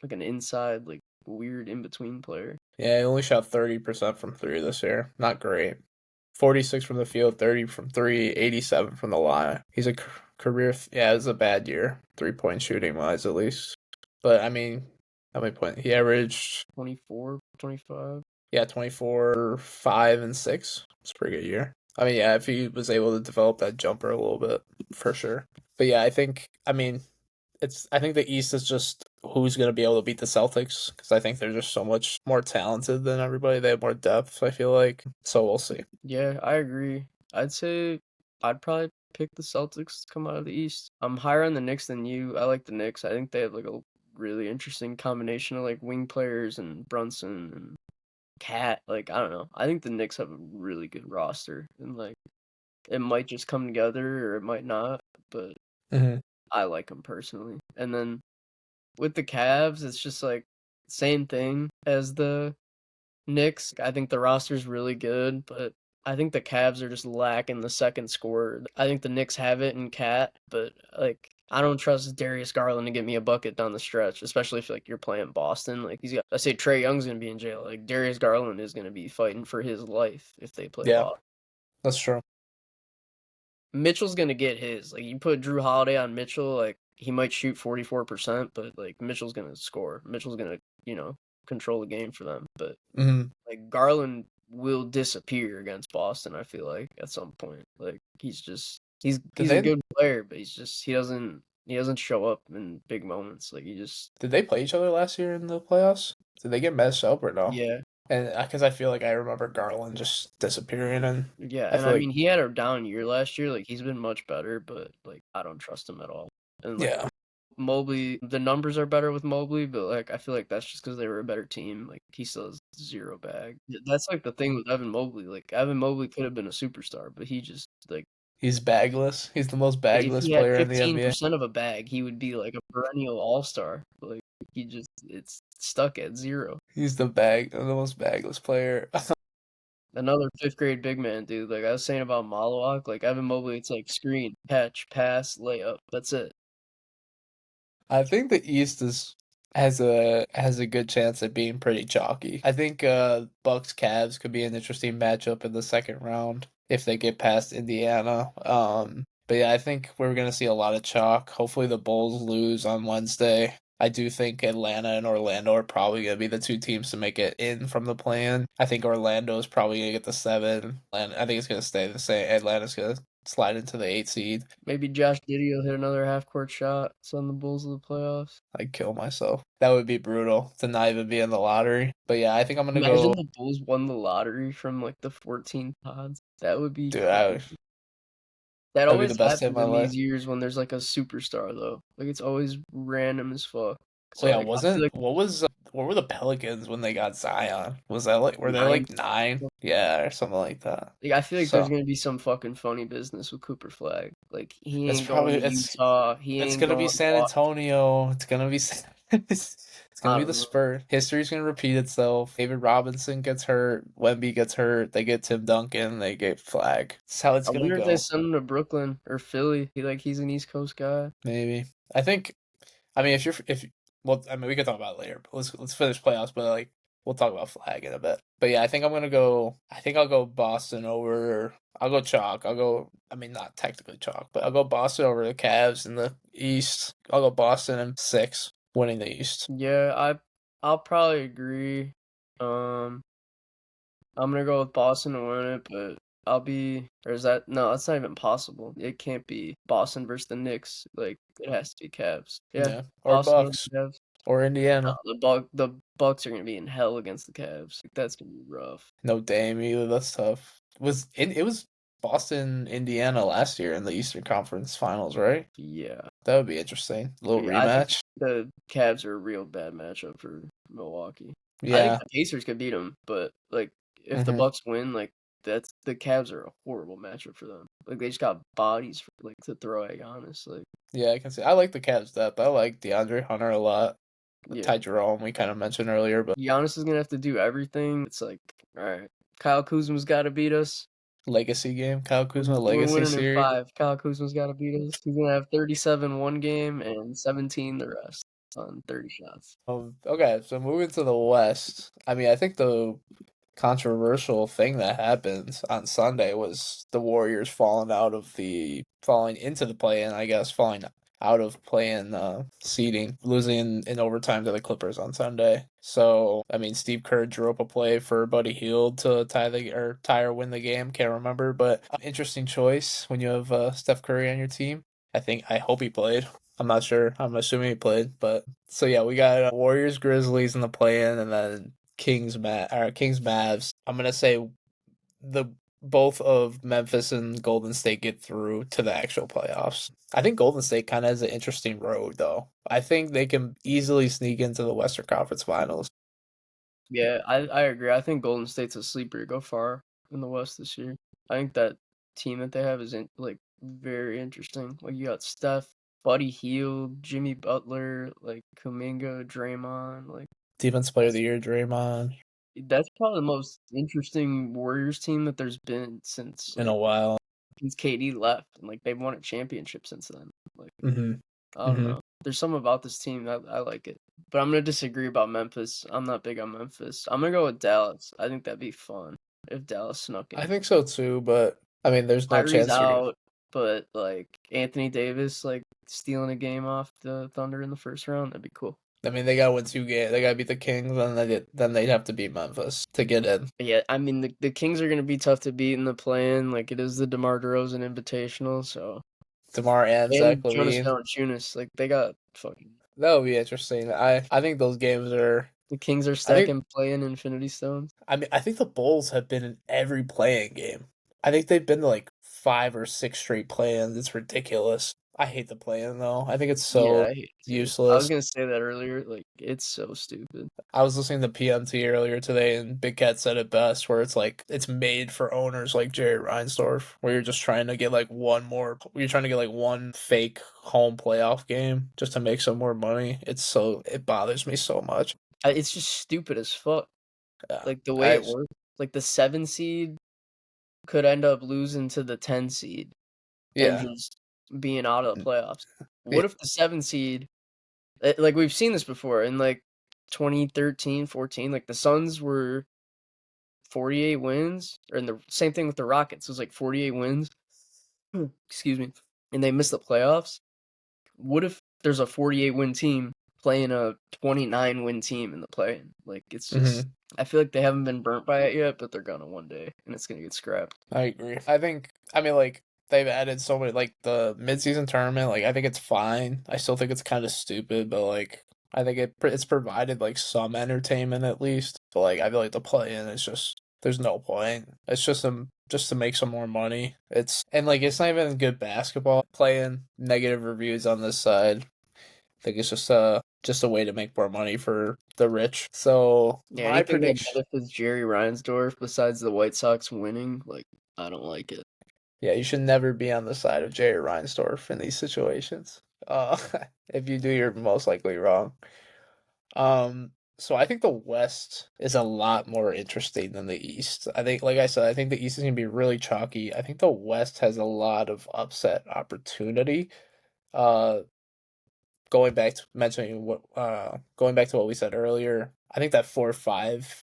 [SPEAKER 2] an inside, like weird in between player.
[SPEAKER 1] yeah, he only shot 30% from three this year. Not great. 46 from the field, 30 from three, 87 from the line. He's a career. Yeah, it's a bad year, 3-point shooting wise, at least. But I mean, how many points? He averaged,
[SPEAKER 2] 24, 25.
[SPEAKER 1] yeah, 24, 5, and 6. It's a pretty good year. I mean, yeah, if he was able to develop that jumper a little bit, for sure. But yeah, I mean, I think the East is just who's going to be able to beat the Celtics because I think they're just so much more talented than everybody. They have more depth, I feel like. So we'll see.
[SPEAKER 2] Yeah, I agree. I'd say I'd probably pick the Celtics to come out of the East. I'm higher on the Knicks than you. I like the Knicks. I think they have like a really interesting combination of like wing players and Brunson and Cat. Like I don't know. I think the Knicks have a really good roster and like it might just come together or it might not, but
[SPEAKER 1] Hmm.
[SPEAKER 2] I like them personally. And then with the Cavs, it's just like same thing as the Knicks. I think the roster's really good, but I think the Cavs are just lacking the second scorer. I think the Knicks have it in Cat, but like I don't trust Darius Garland to get me a bucket down the stretch, especially if like you're playing Boston. Like he's got, I say Trey Young's gonna be in jail. Like Darius Garland is gonna be fighting for his life if they play
[SPEAKER 1] Yeah,
[SPEAKER 2] Boston.
[SPEAKER 1] that's true.
[SPEAKER 2] Mitchell's gonna get his. Like you put Drew Holiday on Mitchell, like he might shoot 44%, but like Mitchell's gonna score. Mitchell's gonna, control the game for them. But
[SPEAKER 1] Hmm.
[SPEAKER 2] like Garland will disappear against Boston, I feel like, at some point. Like he's just
[SPEAKER 1] Did
[SPEAKER 2] he's a
[SPEAKER 1] they
[SPEAKER 2] good player, but he doesn't show up in big moments. Like he just
[SPEAKER 1] did they play each other last year in the playoffs? Did they get messed up or no?
[SPEAKER 2] yeah.
[SPEAKER 1] And because I feel like I remember Garland just disappearing, and
[SPEAKER 2] Yeah,
[SPEAKER 1] I
[SPEAKER 2] and
[SPEAKER 1] feel
[SPEAKER 2] I
[SPEAKER 1] like
[SPEAKER 2] mean he had a down year last year. Like he's been much better, but like I don't trust him at all. And like
[SPEAKER 1] yeah,
[SPEAKER 2] Mobley, the numbers are better with Mobley, but like I feel like that's just because they were a better team. Like he still has zero bag. That's like the thing with Evan Mobley. Like Evan Mobley could have been a superstar, but he just like
[SPEAKER 1] he's bagless. He's the most
[SPEAKER 2] if
[SPEAKER 1] bagless
[SPEAKER 2] he had
[SPEAKER 1] player in the NBA.
[SPEAKER 2] 15% of a bag, he would be like a perennial all-star. Like it's stuck at zero.
[SPEAKER 1] The most bagless player.
[SPEAKER 2] Another fifth grade big man, dude. Like I was saying about Malawak, like Evan Mobley, it's like screen, catch, pass, layup. That's it.
[SPEAKER 1] I think the East is has a good chance at being pretty chalky. I think Bucks Cavs could be an interesting matchup in the second round if they get past Indiana. But yeah, I think we're gonna see a lot of chalk. Hopefully the Bulls lose on Wednesday. I do think Atlanta and Orlando are probably gonna be the two teams to make it in from the plan. I think Orlando is probably gonna get the 7, and I think it's gonna stay the same. Atlanta's gonna slide into the 8 seed.
[SPEAKER 2] Maybe Josh Giddey will hit another half-court shot, send the Bulls to the playoffs.
[SPEAKER 1] I'd kill myself. That would be brutal to not even be in the lottery. But yeah, I think I'm gonna
[SPEAKER 2] Imagine
[SPEAKER 1] go.
[SPEAKER 2] the Bulls won the lottery from like the 14th odds. That would be
[SPEAKER 1] Dude, I
[SPEAKER 2] crazy. That
[SPEAKER 1] That'd be the
[SPEAKER 2] always
[SPEAKER 1] best day of
[SPEAKER 2] happens
[SPEAKER 1] my
[SPEAKER 2] in
[SPEAKER 1] life.
[SPEAKER 2] these years when there's like a superstar though. Like it's always random as fuck.
[SPEAKER 1] Oh
[SPEAKER 2] So
[SPEAKER 1] yeah,
[SPEAKER 2] like I feel
[SPEAKER 1] wasn't
[SPEAKER 2] like
[SPEAKER 1] what were the Pelicans when they got Zion? Was that like were they
[SPEAKER 2] nine.
[SPEAKER 1] like 9? Yeah, or something like that.
[SPEAKER 2] Like I feel like there's
[SPEAKER 1] So
[SPEAKER 2] gonna be some fucking funny business with Cooper Flag. Like he
[SPEAKER 1] it's
[SPEAKER 2] ain't going
[SPEAKER 1] probably
[SPEAKER 2] to Utah. He
[SPEAKER 1] it's
[SPEAKER 2] ain't
[SPEAKER 1] gonna be
[SPEAKER 2] going to
[SPEAKER 1] San
[SPEAKER 2] Washington.
[SPEAKER 1] Antonio. It's gonna be it's gonna
[SPEAKER 2] I
[SPEAKER 1] be the
[SPEAKER 2] don't know.
[SPEAKER 1] Spurs. History's gonna repeat itself. David Robinson gets hurt. Wemby gets hurt. They get Tim Duncan. They get Flag. That's how it's
[SPEAKER 2] I
[SPEAKER 1] gonna
[SPEAKER 2] wonder if they
[SPEAKER 1] go.
[SPEAKER 2] send him to Brooklyn or Philly. He's an East Coast guy.
[SPEAKER 1] Maybe. I think. I mean, if well, I mean, we can talk about it later. But let's finish playoffs. But like, we'll talk about Flag in a bit. But yeah, I think I'm gonna go. I think I'll go Boston over. I'll go chalk. I'll go. I mean, not technically chalk, but I'll go Boston over the Cavs in the East. I'll go Boston in 6, winning the East.
[SPEAKER 2] Yeah, I'll probably agree. Um, I'm gonna go with Boston to win it, but I'll be or is that no? That's not even possible. It can't be Boston versus the Knicks. Like it has to be Cavs. Yeah,
[SPEAKER 1] Yeah, or
[SPEAKER 2] Boston over
[SPEAKER 1] Bucks
[SPEAKER 2] the Cavs.
[SPEAKER 1] or
[SPEAKER 2] No,
[SPEAKER 1] Indiana.
[SPEAKER 2] the Bucks are gonna be in hell against the Cavs. Like, that's gonna be rough.
[SPEAKER 1] No Dame either. That's tough. It was Boston, Indiana last year in the Eastern Conference Finals, right?
[SPEAKER 2] Yeah,
[SPEAKER 1] That would be interesting. A little
[SPEAKER 2] yeah. I think
[SPEAKER 1] rematch.
[SPEAKER 2] the Cavs are a real bad matchup for Milwaukee. I think
[SPEAKER 1] Yeah.
[SPEAKER 2] the Pacers could beat them, but like if the
[SPEAKER 1] hmm
[SPEAKER 2] Bucks win, like that's the Cavs are a horrible matchup for them. Like they just got bodies for, like to throw at Giannis. Like
[SPEAKER 1] Yeah, I can see. I like the Cavs depth. I like DeAndre Hunter a lot.
[SPEAKER 2] yeah,
[SPEAKER 1] Ty Jerome, we kind of mentioned earlier, but
[SPEAKER 2] Giannis is gonna have to do everything. It's like all right, Kyle Kuzma's got to beat us.
[SPEAKER 1] legacy game. Kyle Kuzma
[SPEAKER 2] We're
[SPEAKER 1] legacy
[SPEAKER 2] winning in
[SPEAKER 1] series.
[SPEAKER 2] 5. Kyle Kuzma's got to beat us. He's gonna have 37 one game and 17 the rest on 30 shots.
[SPEAKER 1] Okay, so moving to the West. I mean, I think the controversial thing that happened on Sunday was the Warriors falling into the play-in, I guess, falling out of play-in seeding, losing in overtime to the Clippers on Sunday. So, I mean, Steve Kerr drew up a play for Buddy Hield to tie or win the game. Can't remember, but interesting choice when you have Steph Curry on your team. I hope he played. I'm not sure. I'm assuming he played, but so yeah, we got Warriors Grizzlies in the play-in, and then Kings Mavs. I'm gonna say the both of Memphis and Golden State get through to the actual playoffs. I think Golden State kind of has an interesting road though. I think they can easily sneak into the Western Conference Finals.
[SPEAKER 2] Yeah, I agree. I think Golden State's a sleeper to go far in the West this year. I think that team that they have is like very interesting. Like you got Steph, Buddy Hield, Jimmy Butler, like Kuminga, Draymond. Like
[SPEAKER 1] Defense Player of
[SPEAKER 2] that's
[SPEAKER 1] the Year, Draymond,
[SPEAKER 2] that's probably the most interesting Warriors team that there's been
[SPEAKER 1] in a while.
[SPEAKER 2] since KD left, and like they've won a championship since then. Like
[SPEAKER 1] hmm
[SPEAKER 2] I don't
[SPEAKER 1] hmm
[SPEAKER 2] know. There's something about this team that I like it. But I'm gonna disagree about Memphis. I'm not big on Memphis. I'm gonna go with Dallas. I think that'd be fun if Dallas snuck
[SPEAKER 1] I
[SPEAKER 2] in.
[SPEAKER 1] think so too, but I mean, there's no
[SPEAKER 2] Kyrie's
[SPEAKER 1] chance you're gonna.
[SPEAKER 2] out, but like Anthony Davis like stealing a game off the Thunder in the first round, that'd be cool.
[SPEAKER 1] I mean, they gotta win 2 games. They gotta beat the Kings, and then they'd have to beat Memphis to get in.
[SPEAKER 2] But yeah, I mean the Kings are gonna be tough to beat in the play-in. Like it is the DeMar DeRozan Invitational, so
[SPEAKER 1] DeMar and Zach
[SPEAKER 2] and Jonas
[SPEAKER 1] Levine.
[SPEAKER 2] Valanciunas, like they got fucking
[SPEAKER 1] That would be interesting. I think those games are.
[SPEAKER 2] the Kings are
[SPEAKER 1] I think
[SPEAKER 2] stacking play-in Infinity Stones.
[SPEAKER 1] I think the Bulls have been in every playing game. I think they've been to like 5 or 6 straight play-ins. It's ridiculous. I hate the play-in though. I think it's
[SPEAKER 2] Yeah,
[SPEAKER 1] so
[SPEAKER 2] I hate it too. I was
[SPEAKER 1] useless.
[SPEAKER 2] gonna say that earlier. Like, it's so stupid.
[SPEAKER 1] I was listening to PMT earlier today, and Big Cat said it best, where it's like it's made for owners like Jerry Reinsdorf, where you're just trying to get like you're trying to get like one fake home playoff game just to make some more money. It bothers me so much.
[SPEAKER 2] It's just stupid as fuck.
[SPEAKER 1] Yeah,
[SPEAKER 2] Like the way
[SPEAKER 1] I
[SPEAKER 2] it works. Like the 7 seed could end up losing to the 10 seed and
[SPEAKER 1] yeah
[SPEAKER 2] just being out of the playoffs.
[SPEAKER 1] yeah.
[SPEAKER 2] What if the 7 seed, like we've seen this before in like 2013, 14, like the Suns were 48 wins, and the same thing with the Rockets. It was like 48 wins. Excuse me. And they missed the playoffs. What if there's a 48 win team playing a 29 win team in the play? Like it's just
[SPEAKER 1] hmm
[SPEAKER 2] I feel like they haven't been burnt by it yet, but they're gonna one day and it's gonna get scrapped.
[SPEAKER 1] I agree. I mean, like, they've added so many, like, the midseason tournament, like, I think it's fine. I still think it's kind of stupid, but, like, I think it's provided, like, some entertainment at least. But, like, I feel like the play-in is just, There's no point. It's just to make some more money. It's not even good basketball. Playing negative reviews on this side. I think it's just a way to make more money for the rich. So
[SPEAKER 2] Yeah,
[SPEAKER 1] my
[SPEAKER 2] anything that
[SPEAKER 1] prediction.
[SPEAKER 2] benefits Jerry Reinsdorf besides the White Sox winning, like, I don't like it.
[SPEAKER 1] Yeah, you should never be on the side of Jerry Reinsdorf in these situations. Uh, if you do, you're most likely wrong. So I think the West is a lot more interesting than the East. I think, like I said, I think the East is gonna be really chalky. I think the West has a lot of upset opportunity. Uh, going back to what we said earlier, I think that 4-5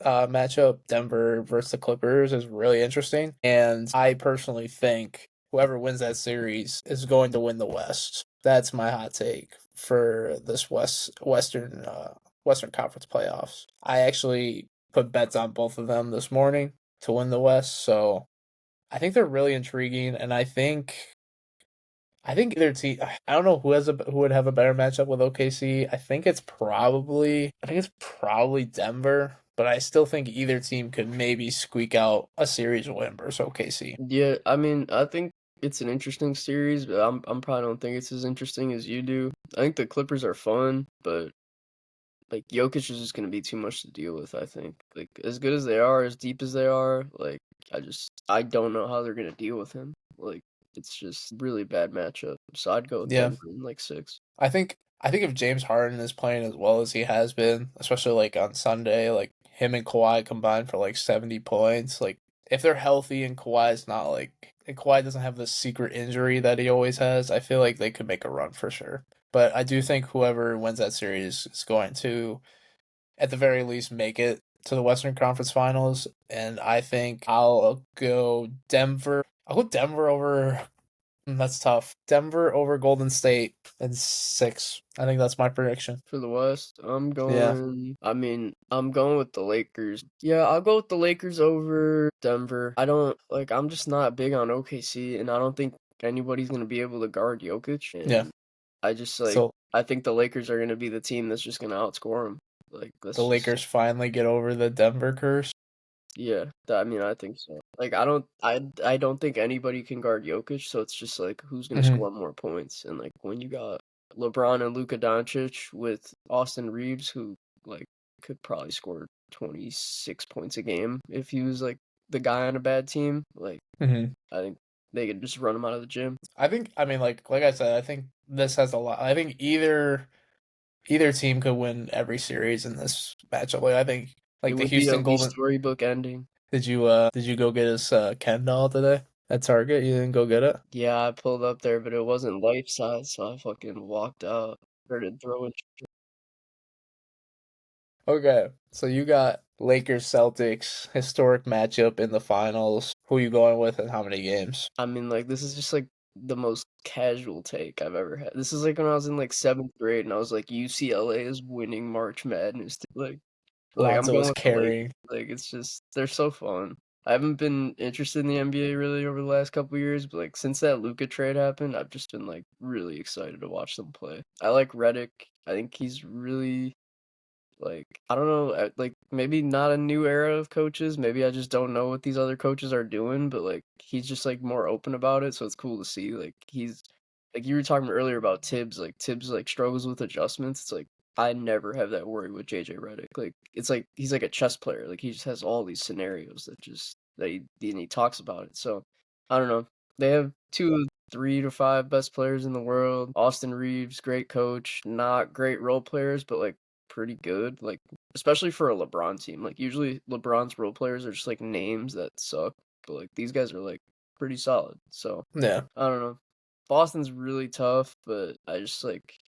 [SPEAKER 1] matchup, Denver versus the Clippers, is really interesting. And I personally think whoever wins that series is going to win the West. That's my hot take for this Western Conference playoffs. I actually put bets on both of them this morning to win the West, so I think they're really intriguing, and I think either team. I don't know who would have a better matchup with OKC. I think it's probably Denver, but I still think either team could maybe squeak out a series win versus OKC.
[SPEAKER 2] Yeah, I mean, I think it's an interesting series, but I'm probably don't think it's as interesting as you do. I think the Clippers are fun, but like Jokic is just gonna be too much to deal with, I think. Like as good as they are, as deep as they are, like I don't know how they're gonna deal with him. Like it's just really bad matchup. So I'd go with
[SPEAKER 1] Yeah,
[SPEAKER 2] Denver in like 6.
[SPEAKER 1] I think if James Harden is playing as well as he has been, especially like on Sunday, like him and Kawhi combined for like 70 points, like if they're healthy and Kawhi doesn't have the secret injury that he always has, I feel like they could make a run for sure. But I do think whoever wins that series is going to at the very least make it to the Western Conference Finals, and I think I'll go Denver. I'll go Denver over. That's tough. Denver over Golden State in 6. I think that's my prediction.
[SPEAKER 2] For the West,
[SPEAKER 1] Yeah.
[SPEAKER 2] I'm going with the Lakers. Yeah, I'll go with the Lakers over Denver. I don't like I'm just not big on OKC and I don't think anybody's going to be able to guard Jokic
[SPEAKER 1] Yeah.
[SPEAKER 2] and I just like
[SPEAKER 1] So
[SPEAKER 2] I think the Lakers are going to be the team that's just going to outscore them. Like
[SPEAKER 1] the
[SPEAKER 2] that's just
[SPEAKER 1] Lakers finally get over the Denver curse.
[SPEAKER 2] yeah, I mean I think so. Like I don't think anybody can guard Jokic, so it's just like who's going to
[SPEAKER 1] Hmm.
[SPEAKER 2] score more points and like when you got LeBron and Luka Doncic with Austin Reeves, who like could probably score 26 points a game if he was like the guy on a bad team. Like
[SPEAKER 1] Hmm.
[SPEAKER 2] I think they could just run him out of the gym.
[SPEAKER 1] I mean, like I said, I think this has a lot. I think either team could win every series in this matchup. Like I think
[SPEAKER 2] It
[SPEAKER 1] like the
[SPEAKER 2] would be a
[SPEAKER 1] Houston
[SPEAKER 2] Lee
[SPEAKER 1] Golden.
[SPEAKER 2] storybook ending.
[SPEAKER 1] Did you go get his Ken doll today at Target? You didn't go get it?
[SPEAKER 2] Yeah, I pulled up there, but it wasn't life size, so I fucking walked out. Started throwing.
[SPEAKER 1] Okay, so you got Lakers Celtics historic matchup in the finals. Who you going with and how many games?
[SPEAKER 2] I mean, like, this is just like the most casual take I've ever had. This is like when I was in like 7th grade and I was like, UCLA is winning March Madness. Like I'm
[SPEAKER 1] Lonzo
[SPEAKER 2] going
[SPEAKER 1] is
[SPEAKER 2] with the Lakers.
[SPEAKER 1] carrying.
[SPEAKER 2] Like, it's just, they're so fun. I haven't been interested in the NBA really over the last couple years, but like since that Luka trade happened, I've just been like really excited to watch them play. I like Redick. I think he's really like, I don't know, like maybe not a new era of coaches. Maybe I just don't know what these other coaches are doing, but like he's just like more open about it, so it's cool to see. Like he's like you were talking earlier about Tibbs, like Tibbs like struggles with adjustments. It's like I never have that worry with JJ Redick. Like it's like he's like a chess player. Like he just has all these scenarios that he talks about it. So I don't know. They have 2 of 3 to 5 best players in the world. Austin Reeves, great coach, not great role players, but like pretty good. Like especially for a LeBron team. Like usually LeBron's role players are just like names that suck, but like these guys are like pretty solid. So
[SPEAKER 1] Yeah,
[SPEAKER 2] I don't know. Boston's really tough, but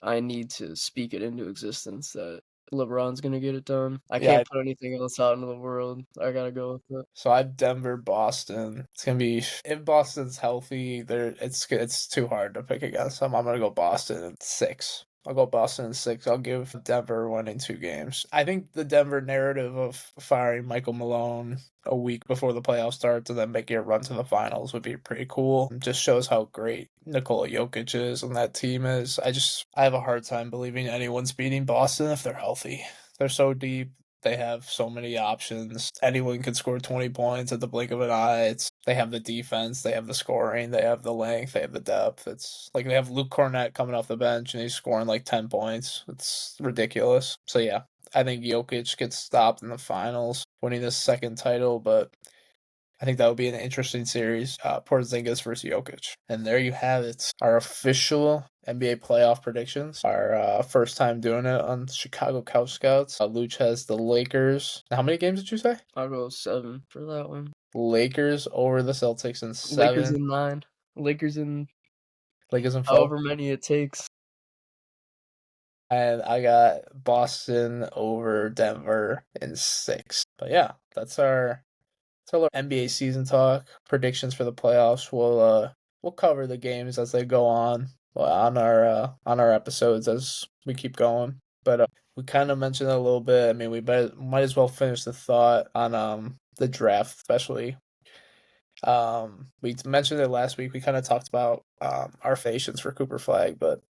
[SPEAKER 2] I need to speak it into existence that LeBron's gonna get it done. I
[SPEAKER 1] yeah.
[SPEAKER 2] can't put anything else out into the world. I gotta go with it.
[SPEAKER 1] So I have Denver, Boston. It's gonna be if Boston's healthy. It's too hard to pick against them. I'm gonna go Boston in 6. I'll go Boston in 6. I'll give Denver winning 2 games. I think the Denver narrative of firing Michael Malone a week before the playoffs starts and then making a run to the finals would be pretty cool. It just shows how great Nikola Jokic is and that team is. I have a hard time believing anyone's beating Boston if they're healthy. They're so deep. They have so many options. Anyone can score 20 points at the blink of an eye. They have the defense, they have the scoring, they have the length, they have the depth. It's like they have Luke Cornett coming off the bench and he's scoring like 10 points. It's ridiculous. So yeah, I think Jokic gets stopped in the finals, winning his second title, but I think that would be an interesting series, Porzingis versus Jokic. And there you have it, our official NBA playoff predictions. Our first time doing it on Chicago Couch Scouts. Luch has the Lakers. How many games did you say?
[SPEAKER 2] I'll go 7 for that one.
[SPEAKER 1] Lakers over the Celtics in
[SPEAKER 2] Lakers
[SPEAKER 1] 7.
[SPEAKER 2] in 9. Lakers in
[SPEAKER 1] Lakers in 4.
[SPEAKER 2] however many it takes.
[SPEAKER 1] And I got Boston over Denver in 6. But yeah, that's our NBA season talk, predictions for the playoffs. We'll cover the games as they go on on our episodes as we keep going. But we kind of mentioned it a little bit. I mean, we might as well finish the thought on the draft, especially. We mentioned it last week. We kind of talked about our patience for Cooper Flag, but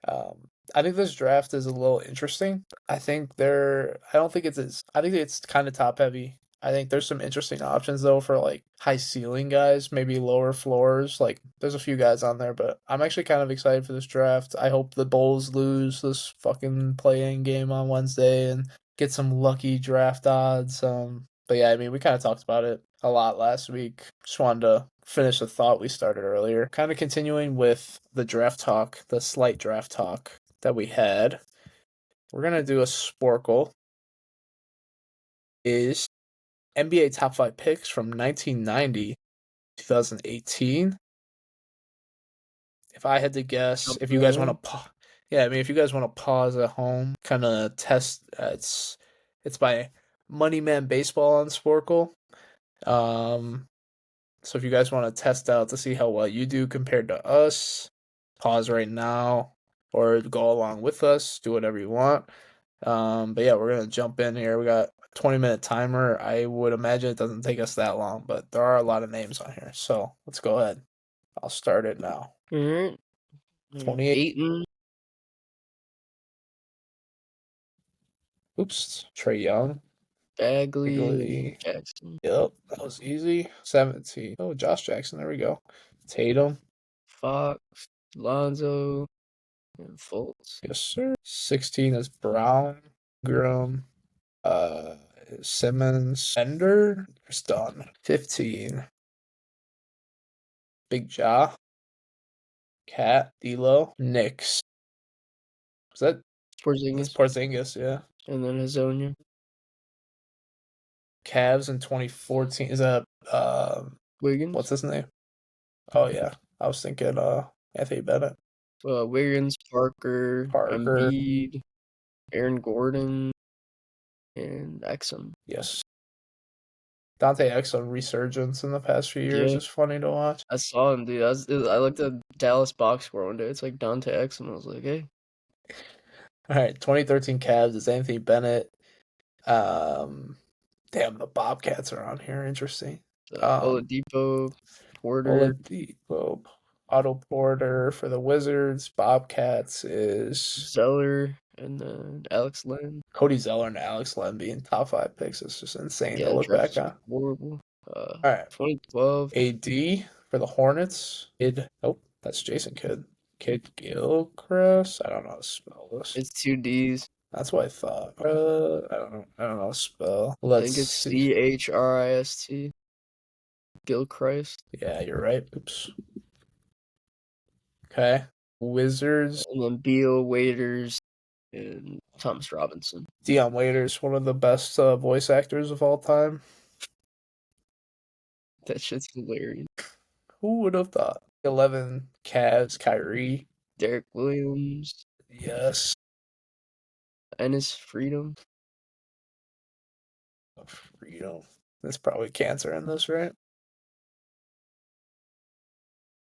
[SPEAKER 1] I think this draft is a little interesting. I think I think it's kind of top heavy. I think there's some interesting options though for like high ceiling guys, maybe lower floors. Like there's a few guys on there, but I'm actually kind of excited for this draft. I hope the Bulls lose this fucking play-in game on Wednesday and get some lucky draft odds. But yeah, I mean we kind of talked about it a lot last week. Just wanted to finish the thought we started earlier. Kind of continuing with the draft talk, the slight draft talk that we had. We're gonna do a Sporkle. Is NBA top 5 picks from 1990 2018. If I had to guess, if you guys want to, yeah, I mean, if you guys want to pause at home, kind of test, it's by Moneyman Baseball on Sporkle. Um, so if you guys want to test out to see how well you do compared to us, pause right now or go along with us. Do whatever you want. But yeah, we're gonna jump in here. We got a 20-minute timer. I would imagine it doesn't take us that long, but there are a lot of names on here. So let's go ahead. I'll start it now.
[SPEAKER 2] Alright.
[SPEAKER 1] 28.
[SPEAKER 2] Aiton.
[SPEAKER 1] Oops. Trey Young.
[SPEAKER 2] Bagley.
[SPEAKER 1] Bagley.
[SPEAKER 2] Jackson.
[SPEAKER 1] Yep, that was easy. 17. Oh, Josh Jackson. There we go. Tatum.
[SPEAKER 2] Fox. Lonzo. And Fultz.
[SPEAKER 1] Yes, sir. 16 is Brown. Graham. Uh, Simmons. Bender. It's done. 15. Big Ja. Cat. D'Lo. Knicks. Was that's
[SPEAKER 2] Porzingis.
[SPEAKER 1] Porzingis? Yeah.
[SPEAKER 2] And then Hazonia.
[SPEAKER 1] Cavs in 2014. Is that
[SPEAKER 2] Wiggins.
[SPEAKER 1] what's his name? Oh yeah, I was thinking Anthony Bennett.
[SPEAKER 2] Wiggins, Parker, Embiid, Aaron Gordon, and Exum.
[SPEAKER 1] Yes. Dante Exum resurgence in the past few years is funny to watch.
[SPEAKER 2] I saw him, dude. I looked at Dallas box score one day. It's like Dante Exum. I was like, hey.
[SPEAKER 1] All right, 2013 Cavs is Anthony Bennett. Damn, the Bobcats are on here. Interesting.
[SPEAKER 2] Oladipo, Porter.
[SPEAKER 1] Oladipo, Otto Porter for the Wizards. Bobcats is
[SPEAKER 2] Zeller, and then Alex Len.
[SPEAKER 1] Cody Zeller and Alex Len being top 5 picks is just insane to look back on.
[SPEAKER 2] Horrible.
[SPEAKER 1] All right.
[SPEAKER 2] 2012.
[SPEAKER 1] AD for the Hornets. Nope, that's Jason Kidd. Kidd Gilchrist. I don't know how to spell this.
[SPEAKER 2] It's 2 D's.
[SPEAKER 1] That's what I thought. I don't know. I don't know how to spell.
[SPEAKER 2] I think it's CHRIST. Gilchrist.
[SPEAKER 1] Yeah, you're right. Oops. Okay. Wizards.
[SPEAKER 2] And then Beal, Waiters, and Thomas Robinson.
[SPEAKER 1] Dion Waiters, one of the best voice actors of all time.
[SPEAKER 2] That shit's hilarious.
[SPEAKER 1] Who would have thought? 11 Cavs, Kyrie.
[SPEAKER 2] Derek Williams.
[SPEAKER 1] Yes.
[SPEAKER 2] Ennis Freedom.
[SPEAKER 1] Freedom. There's probably cancer in this, right?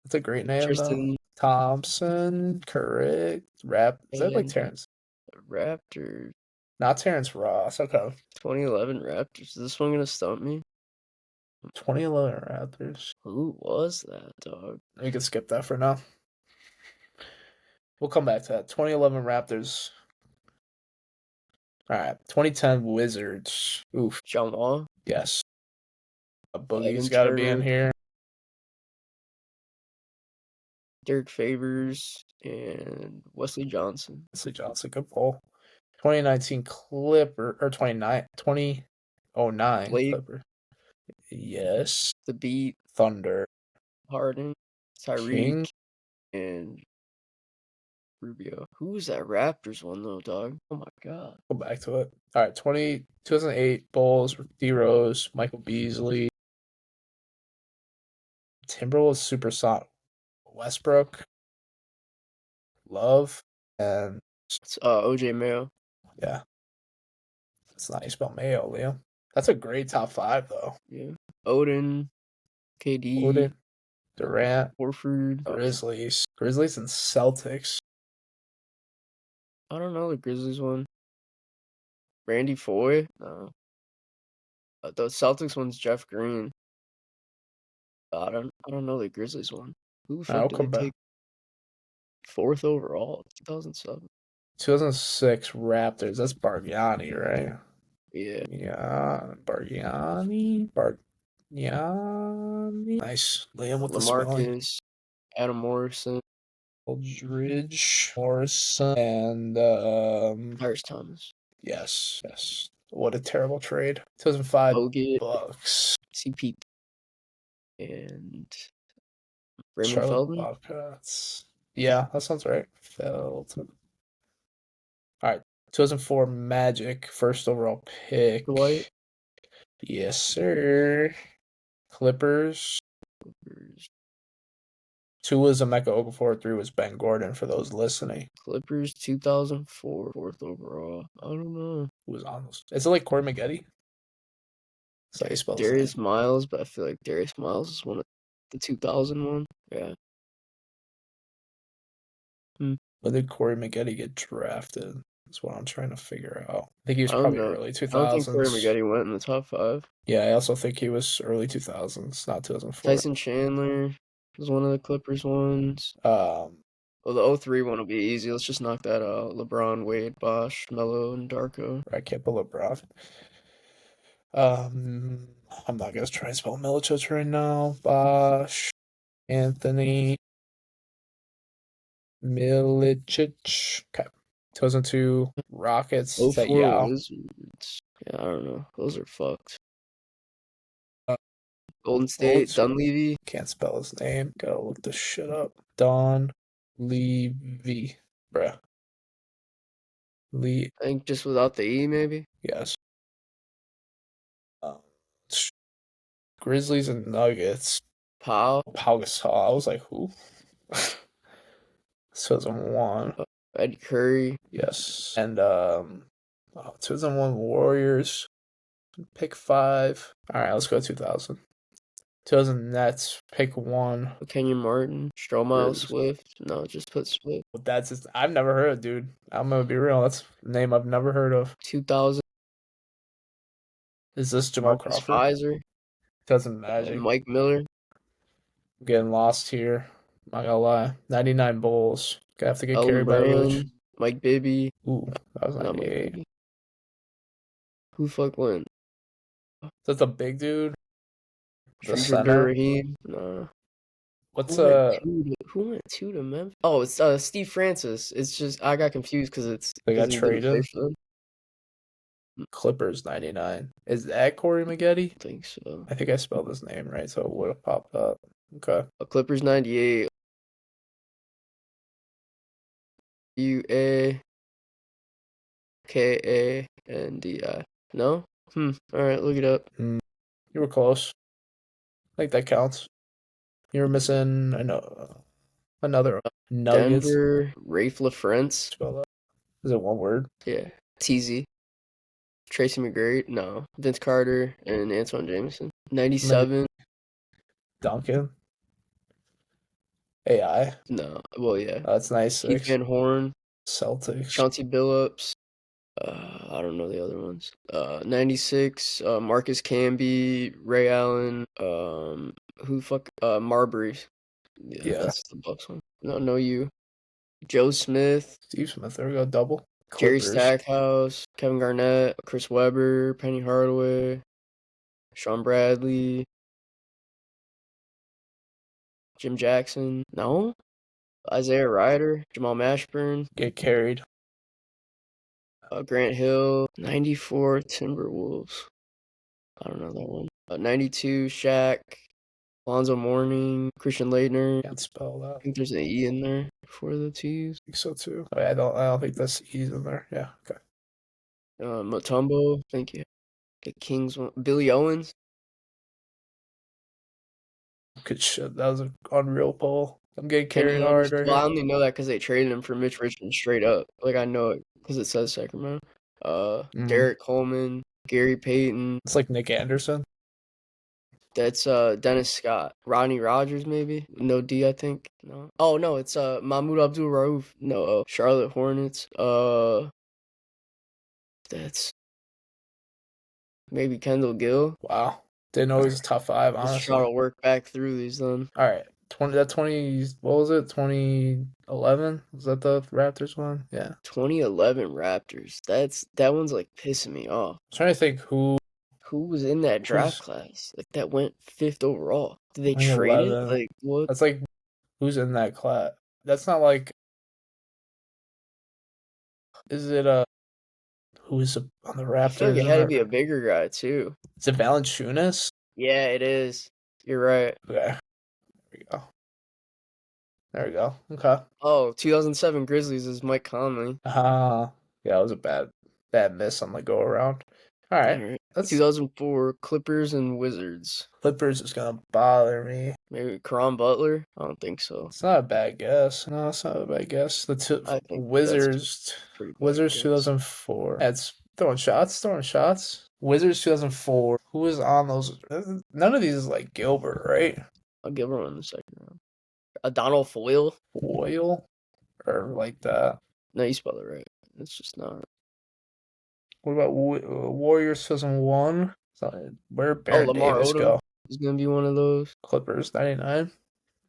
[SPEAKER 1] That's a great name,
[SPEAKER 2] Tristan
[SPEAKER 1] though. Thompson, correct. Is that like Terrence?
[SPEAKER 2] Raptors.
[SPEAKER 1] Not Terrence Ross. Okay.
[SPEAKER 2] 2011 Raptors. Is this one gonna stump me?
[SPEAKER 1] 2011 Raptors.
[SPEAKER 2] Who was that, dog?
[SPEAKER 1] We can skip that for now. We'll come back to that. 2011 Raptors. All right, 2010 Wizards. Oof.
[SPEAKER 2] John Wall,
[SPEAKER 1] Yes. A Boogie's
[SPEAKER 2] Evan
[SPEAKER 1] got to be in
[SPEAKER 2] Turner,
[SPEAKER 1] here.
[SPEAKER 2] Derek Favors, and Wesley Johnson.
[SPEAKER 1] Wesley Johnson, good pull. 2019 Clipper or 2009
[SPEAKER 2] Blake,
[SPEAKER 1] Clipper. Yes.
[SPEAKER 2] The Beat,
[SPEAKER 1] Thunder.
[SPEAKER 2] Harden,
[SPEAKER 1] King.
[SPEAKER 2] Tyreek, and Rubio. Who was that Raptors one though, dog? Oh my god.
[SPEAKER 1] Go back to it. All right, 2008 Bulls, D Rose, Michael Beasley, Timberwolves, Supersonic, Westbrook, Love, and
[SPEAKER 2] It's OJ Mayo.
[SPEAKER 1] yeah, that's not how you spell Mayo, Liam. That's a great top five though.
[SPEAKER 2] Yeah. Odin, KD,
[SPEAKER 1] Odin, Durant,
[SPEAKER 2] Horford.
[SPEAKER 1] Grizzlies and Celtics.
[SPEAKER 2] I don't know the Grizzlies one. Randy Foy? No. The Celtics one's Jeff Green. I don't know the Grizzlies one. Who the fuck
[SPEAKER 1] I'll
[SPEAKER 2] did they
[SPEAKER 1] come back.
[SPEAKER 2] take 4th overall? 2007.
[SPEAKER 1] 2006 Raptors. That's Bargnani, right?
[SPEAKER 2] Yeah.
[SPEAKER 1] Yeah, Bargnani. Nice. Liam with the spelling.
[SPEAKER 2] LaMarcus, Adam Morrison,
[SPEAKER 1] Aldridge, Morrison, and
[SPEAKER 2] Tyrese Thomas,
[SPEAKER 1] yes. What a terrible trade. 2005
[SPEAKER 2] Bogut,
[SPEAKER 1] Bucks.
[SPEAKER 2] CP, and Raymond
[SPEAKER 1] Charlotte
[SPEAKER 2] Feldman.
[SPEAKER 1] Bobcats. Yeah, that sounds right. Felton. All right. 2004 Magic, first overall pick.
[SPEAKER 2] Dwight.
[SPEAKER 1] Yes, sir. Clippers. 2 was Emeka Okafor, 3 was Ben Gordon for those listening.
[SPEAKER 2] Clippers 2004, 4th overall. I don't know.
[SPEAKER 1] Who was on those? Is it like Corey Maggette? That's how you spell his name.
[SPEAKER 2] Darius Miles, but I feel like Darius Miles is one of the 2001. Yeah.
[SPEAKER 1] When did Corey Maggette get drafted? That's what I'm trying to figure out. I think he was
[SPEAKER 2] I don't
[SPEAKER 1] probably
[SPEAKER 2] know.
[SPEAKER 1] early
[SPEAKER 2] I don't think Corey
[SPEAKER 1] 2000s.
[SPEAKER 2] Maggette went in the top 5.
[SPEAKER 1] Yeah, I also think he was early 2000s, not 2004.
[SPEAKER 2] Tyson Chandler was one of the Clippers ones. Well, the 03 one will be easy. Let's just knock that out. LeBron, Wade, Bosh, Melo, and Darko.
[SPEAKER 1] I can't put LeBron. I'm not gonna try and spell Milicic right now. Bosh, Anthony, Milicic. Okay. 2002 Rockets. Is that
[SPEAKER 2] 04
[SPEAKER 1] Yao?
[SPEAKER 2] Wizards. Yeah, I don't know. Those are fucked.
[SPEAKER 1] Uh,
[SPEAKER 2] Golden State,
[SPEAKER 1] Golden-
[SPEAKER 2] Dunleavy.
[SPEAKER 1] Can't spell his name. Gotta look this shit up. Don Levy. Bruh. Lee.
[SPEAKER 2] I think just without the E, maybe.
[SPEAKER 1] Yes. Grizzlies and Nuggets.
[SPEAKER 2] Pau.
[SPEAKER 1] Pau Gasol. I was like, who? 2001.
[SPEAKER 2] Eddie Curry.
[SPEAKER 1] Yes. And 2001 Warriors. Pick 5. All right, let's go 2000. 2000 Nets. Pick 1.
[SPEAKER 2] Kenyon Martin. Stromile
[SPEAKER 1] Grizz.
[SPEAKER 2] Swift. No, just put Swift.
[SPEAKER 1] That's just, I've never heard of, dude. I'm gonna be real. That's a name I've never heard of.
[SPEAKER 2] 2000.
[SPEAKER 1] Is this Jamal
[SPEAKER 2] Marcus
[SPEAKER 1] Crawford?
[SPEAKER 2] Fizer.
[SPEAKER 1] 2000 Magic.
[SPEAKER 2] Mike Miller.
[SPEAKER 1] I'm getting lost here. I'm not gonna lie. 99 Bulls. Gonna have to get
[SPEAKER 2] Elton
[SPEAKER 1] carried by Village.
[SPEAKER 2] Brand. Mike Bibby.
[SPEAKER 1] Ooh, that was
[SPEAKER 2] Not Mike
[SPEAKER 1] 98.
[SPEAKER 2] Bibby. Who fuck went?
[SPEAKER 1] That's a big dude. The
[SPEAKER 2] Shreedar
[SPEAKER 1] center.
[SPEAKER 2] Raheem? Nah.
[SPEAKER 1] What's
[SPEAKER 2] Who went two to Memphis? Oh, it's Steve Francis. It's just I got confused because
[SPEAKER 1] They got
[SPEAKER 2] he didn't play
[SPEAKER 1] traded?
[SPEAKER 2] for them.
[SPEAKER 1] Clippers 99. Is that Corey Maggette?
[SPEAKER 2] I think so.
[SPEAKER 1] I think I spelled his name right, so it would have popped up. Okay.
[SPEAKER 2] Clippers 98. UAKANDI. No? All right, look it up.
[SPEAKER 1] You were close. I think that counts. You were missing another Nuggets.
[SPEAKER 2] Denver, Rafe LaFrance.
[SPEAKER 1] Spell that. Is it one word?
[SPEAKER 2] Yeah. TZ. Tracy McGrady. No. Vince Carter and Antoine Jameson. 97.
[SPEAKER 1] Duncan. AI.
[SPEAKER 2] No. Well, yeah.
[SPEAKER 1] That's nice.
[SPEAKER 2] Keith Van Horn.
[SPEAKER 1] Celtics.
[SPEAKER 2] Chauncey Billups. I don't know the other ones. 96. Marcus Camby. Ray Allen. Marbury. Yeah,
[SPEAKER 1] Yeah.
[SPEAKER 2] that's the Bucks one. No, you. Joe Smith.
[SPEAKER 1] Steve Smith. There we go. Double.
[SPEAKER 2] Jerry
[SPEAKER 1] Clippers.
[SPEAKER 2] Stackhouse, Kevin Garnett, Chris Webber, Penny Hardaway, Sean Bradley, Jim Jackson. No? Isaiah Ryder, Jamal Mashburn,
[SPEAKER 1] Get carried.
[SPEAKER 2] Grant Hill, 94 Timberwolves. I don't know that one. 92 Shaq, Alonzo Mourning, Christian Laettner.
[SPEAKER 1] Can't spell that.
[SPEAKER 2] I think there's an E in there before the T's.
[SPEAKER 1] I think so too. I don't think that's E's in there. Yeah. Okay.
[SPEAKER 2] Mutombo, thank you. The Kings one. Billy Owens.
[SPEAKER 1] Good shit. That was an unreal poll. I'm getting
[SPEAKER 2] Kenny
[SPEAKER 1] carried hard
[SPEAKER 2] Anderson.
[SPEAKER 1] right
[SPEAKER 2] Well, I
[SPEAKER 1] here.
[SPEAKER 2] only know that because they traded him for Mitch Richmond straight up. Like, I know it because it says Sacramento. Derek Coleman, Gary Payton.
[SPEAKER 1] It's like Nick Anderson.
[SPEAKER 2] That's Dennis Scott. Rodney Rogers, maybe? No D, I think. No. Oh, no, it's Mahmoud Abdul Rauf. No, Charlotte Hornets. That's maybe Kendall Gill.
[SPEAKER 1] Wow. Didn't know he was top five,
[SPEAKER 2] Let's try
[SPEAKER 1] honestly.
[SPEAKER 2] to work back through these then.
[SPEAKER 1] All right. 20, what was it? 2011? Was that the Raptors one? Yeah.
[SPEAKER 2] 2011 Raptors. That one's like pissing me off.
[SPEAKER 1] I'm trying to think who
[SPEAKER 2] Who was in that draft
[SPEAKER 1] who's
[SPEAKER 2] class? Like that went fifth overall. Did they trade it?
[SPEAKER 1] 2011.
[SPEAKER 2] Like what?
[SPEAKER 1] That's like who's in that class? That's not like, is it who's on the
[SPEAKER 2] I feel like
[SPEAKER 1] Raptors?
[SPEAKER 2] it had to be a bigger guy too.
[SPEAKER 1] Is it Valanciunas?
[SPEAKER 2] Yeah, it is. You're right.
[SPEAKER 1] Okay. There we go. There we go. Okay.
[SPEAKER 2] Oh, 2007 Grizzlies is Mike Conley.
[SPEAKER 1] Yeah, it was a bad miss on the go around. All
[SPEAKER 2] All
[SPEAKER 1] right.
[SPEAKER 2] right.
[SPEAKER 1] Let's
[SPEAKER 2] 2004 Clippers and Wizards.
[SPEAKER 1] Clippers is gonna bother me.
[SPEAKER 2] Maybe Caron Butler? I don't think so.
[SPEAKER 1] It's not a bad guess. No, it's not a bad guess.
[SPEAKER 2] I think that's
[SPEAKER 1] Wizards
[SPEAKER 2] pretty bad
[SPEAKER 1] Wizards
[SPEAKER 2] guess.
[SPEAKER 1] 2004. That's throwing shots. Wizards 2004. Who was on those? None of these is like Gilbert, right?
[SPEAKER 2] I'll give her one in the second round. Donald Foyle?
[SPEAKER 1] Boyle or like that.
[SPEAKER 2] No, you spelled it right. It's just not.
[SPEAKER 1] What about Warriors 2001? Where did
[SPEAKER 2] Oh,
[SPEAKER 1] Baron
[SPEAKER 2] Lamar
[SPEAKER 1] Davis
[SPEAKER 2] Odom
[SPEAKER 1] go?
[SPEAKER 2] is gonna be one of those.
[SPEAKER 1] Clippers 99.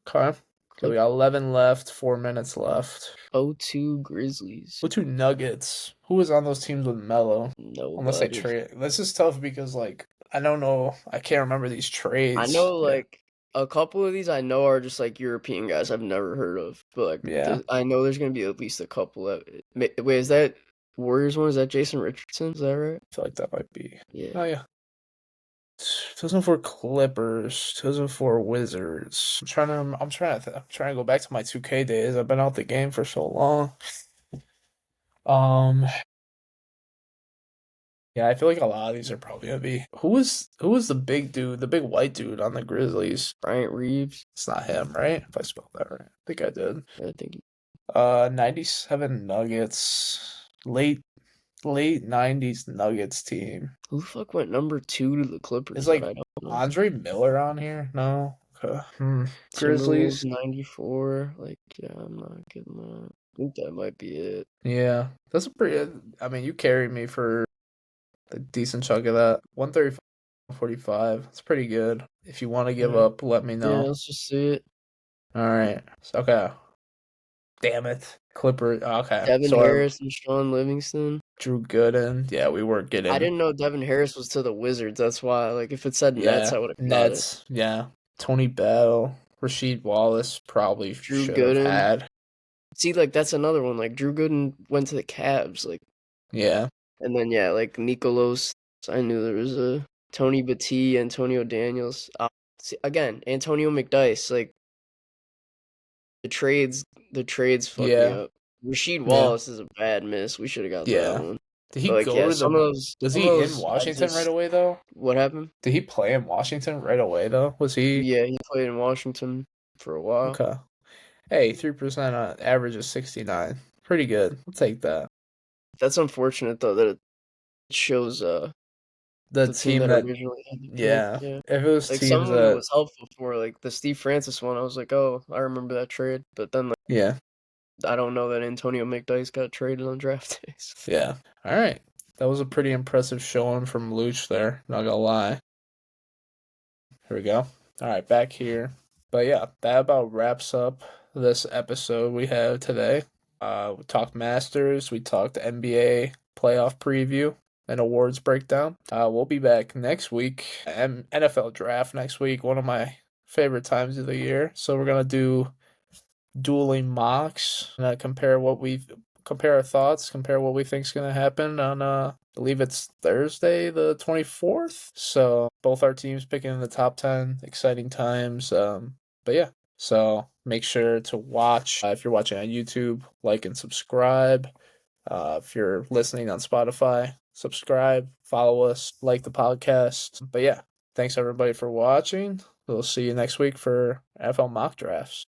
[SPEAKER 1] Okay. So we got 11 left, 4 minutes left.
[SPEAKER 2] 02 Grizzlies.
[SPEAKER 1] Go to Nuggets. Who was on those teams with Melo? Unless they
[SPEAKER 2] Nobody.
[SPEAKER 1] trade. This is tough because, like, I don't know. I can't remember these trades.
[SPEAKER 2] I know,
[SPEAKER 1] Yeah.
[SPEAKER 2] like, a couple of these I know are just, like, European guys I've never heard of. But, like,
[SPEAKER 1] Yeah.
[SPEAKER 2] I know there's going to be at least a couple that... Wait, is that Warriors one? Is that Jason Richardson? Is that right?
[SPEAKER 1] I feel like that might be.
[SPEAKER 2] Yeah.
[SPEAKER 1] Oh, yeah. 2004 Clippers, 2004 Wizards. I'm trying to go back to my 2K days. I've been out the game for so long. Yeah, I feel like a lot of these are probably gonna be. Who was the big dude, the big white dude on the Grizzlies?
[SPEAKER 2] Bryant Reeves.
[SPEAKER 1] It's not him, right? If I spelled that right. I think I did.
[SPEAKER 2] I think
[SPEAKER 1] 97 Nuggets. Late 90s Nuggets team.
[SPEAKER 2] who the fuck went number 2 to the Clippers?
[SPEAKER 1] Is like
[SPEAKER 2] that I don't know.
[SPEAKER 1] Andre Miller on here? No. Okay.
[SPEAKER 2] Timberwolves
[SPEAKER 1] Grizzlies.
[SPEAKER 2] 94. Like, yeah, I'm not getting that. I think that might be it.
[SPEAKER 1] Yeah, that's a pretty. I mean, you carried me for a decent chunk of that. 135, 45. It's pretty good. If you want to give up, let me
[SPEAKER 2] Yeah,
[SPEAKER 1] know.
[SPEAKER 2] let's just see it.
[SPEAKER 1] All right. Okay. Damn it. Clipper. Okay.
[SPEAKER 2] Devin
[SPEAKER 1] So
[SPEAKER 2] Harris and Sean Livingston.
[SPEAKER 1] Drew Gooden. Yeah, we weren't getting.
[SPEAKER 2] I didn't know Devin Harris was to the Wizards. That's why. Like, if it said Nets, I would have got it.
[SPEAKER 1] Nets. Yeah. Tony Bell. Rasheed Wallace probably
[SPEAKER 2] Drew
[SPEAKER 1] should have
[SPEAKER 2] Gooden.
[SPEAKER 1] had.
[SPEAKER 2] See, like, that's another one. Like, Drew Gooden went to the Cavs. Like,
[SPEAKER 1] Yeah.
[SPEAKER 2] and then, yeah, like, Nikolos. I knew there was a Tony Battie, Antonio Daniels. See, again, Antonio McDyess. Like, the trades fucked me up. Rasheed Wallace is a bad miss. We should have got that one.
[SPEAKER 1] Did he
[SPEAKER 2] But, like,
[SPEAKER 1] go
[SPEAKER 2] yeah,
[SPEAKER 1] to
[SPEAKER 2] some
[SPEAKER 1] the?
[SPEAKER 2] of those.
[SPEAKER 1] Was
[SPEAKER 2] some
[SPEAKER 1] he
[SPEAKER 2] of
[SPEAKER 1] in
[SPEAKER 2] those,
[SPEAKER 1] Washington right away though?
[SPEAKER 2] What happened?
[SPEAKER 1] Did he play in Washington right away though? Was he?
[SPEAKER 2] Yeah, he played in Washington for a while.
[SPEAKER 1] Okay. Hey, 3% on average is 69. Pretty good. I'll take that.
[SPEAKER 2] That's unfortunate though that it shows
[SPEAKER 1] The
[SPEAKER 2] team that originally had the pick.
[SPEAKER 1] yeah.
[SPEAKER 2] Yeah.
[SPEAKER 1] If it was
[SPEAKER 2] Like
[SPEAKER 1] teams
[SPEAKER 2] some of them
[SPEAKER 1] that
[SPEAKER 2] was helpful for like the Steve Francis one. I was like, oh, I remember that trade. But then like,
[SPEAKER 1] yeah.
[SPEAKER 2] I don't know that Antonio McDyess got traded on draft days.
[SPEAKER 1] Yeah. All right. That was a pretty impressive showing from Luch there. Not gonna lie. Here we go. All right, back here. But yeah, that about wraps up this episode we have today. We talked Masters. We talked NBA playoff preview and awards breakdown. We'll be back next week. NFL draft next week. One of my favorite times of the year. So we're gonna do dueling mocks. Compare our thoughts. Compare what we think's gonna happen on I believe it's Thursday the 24th. So both our teams picking in the top 10. Exciting times. But yeah. So make sure to watch. If you're watching on YouTube, like and subscribe. If you're listening on Spotify, subscribe, follow us, like the podcast. But yeah, thanks everybody for watching. We'll see you next week for NFL mock drafts.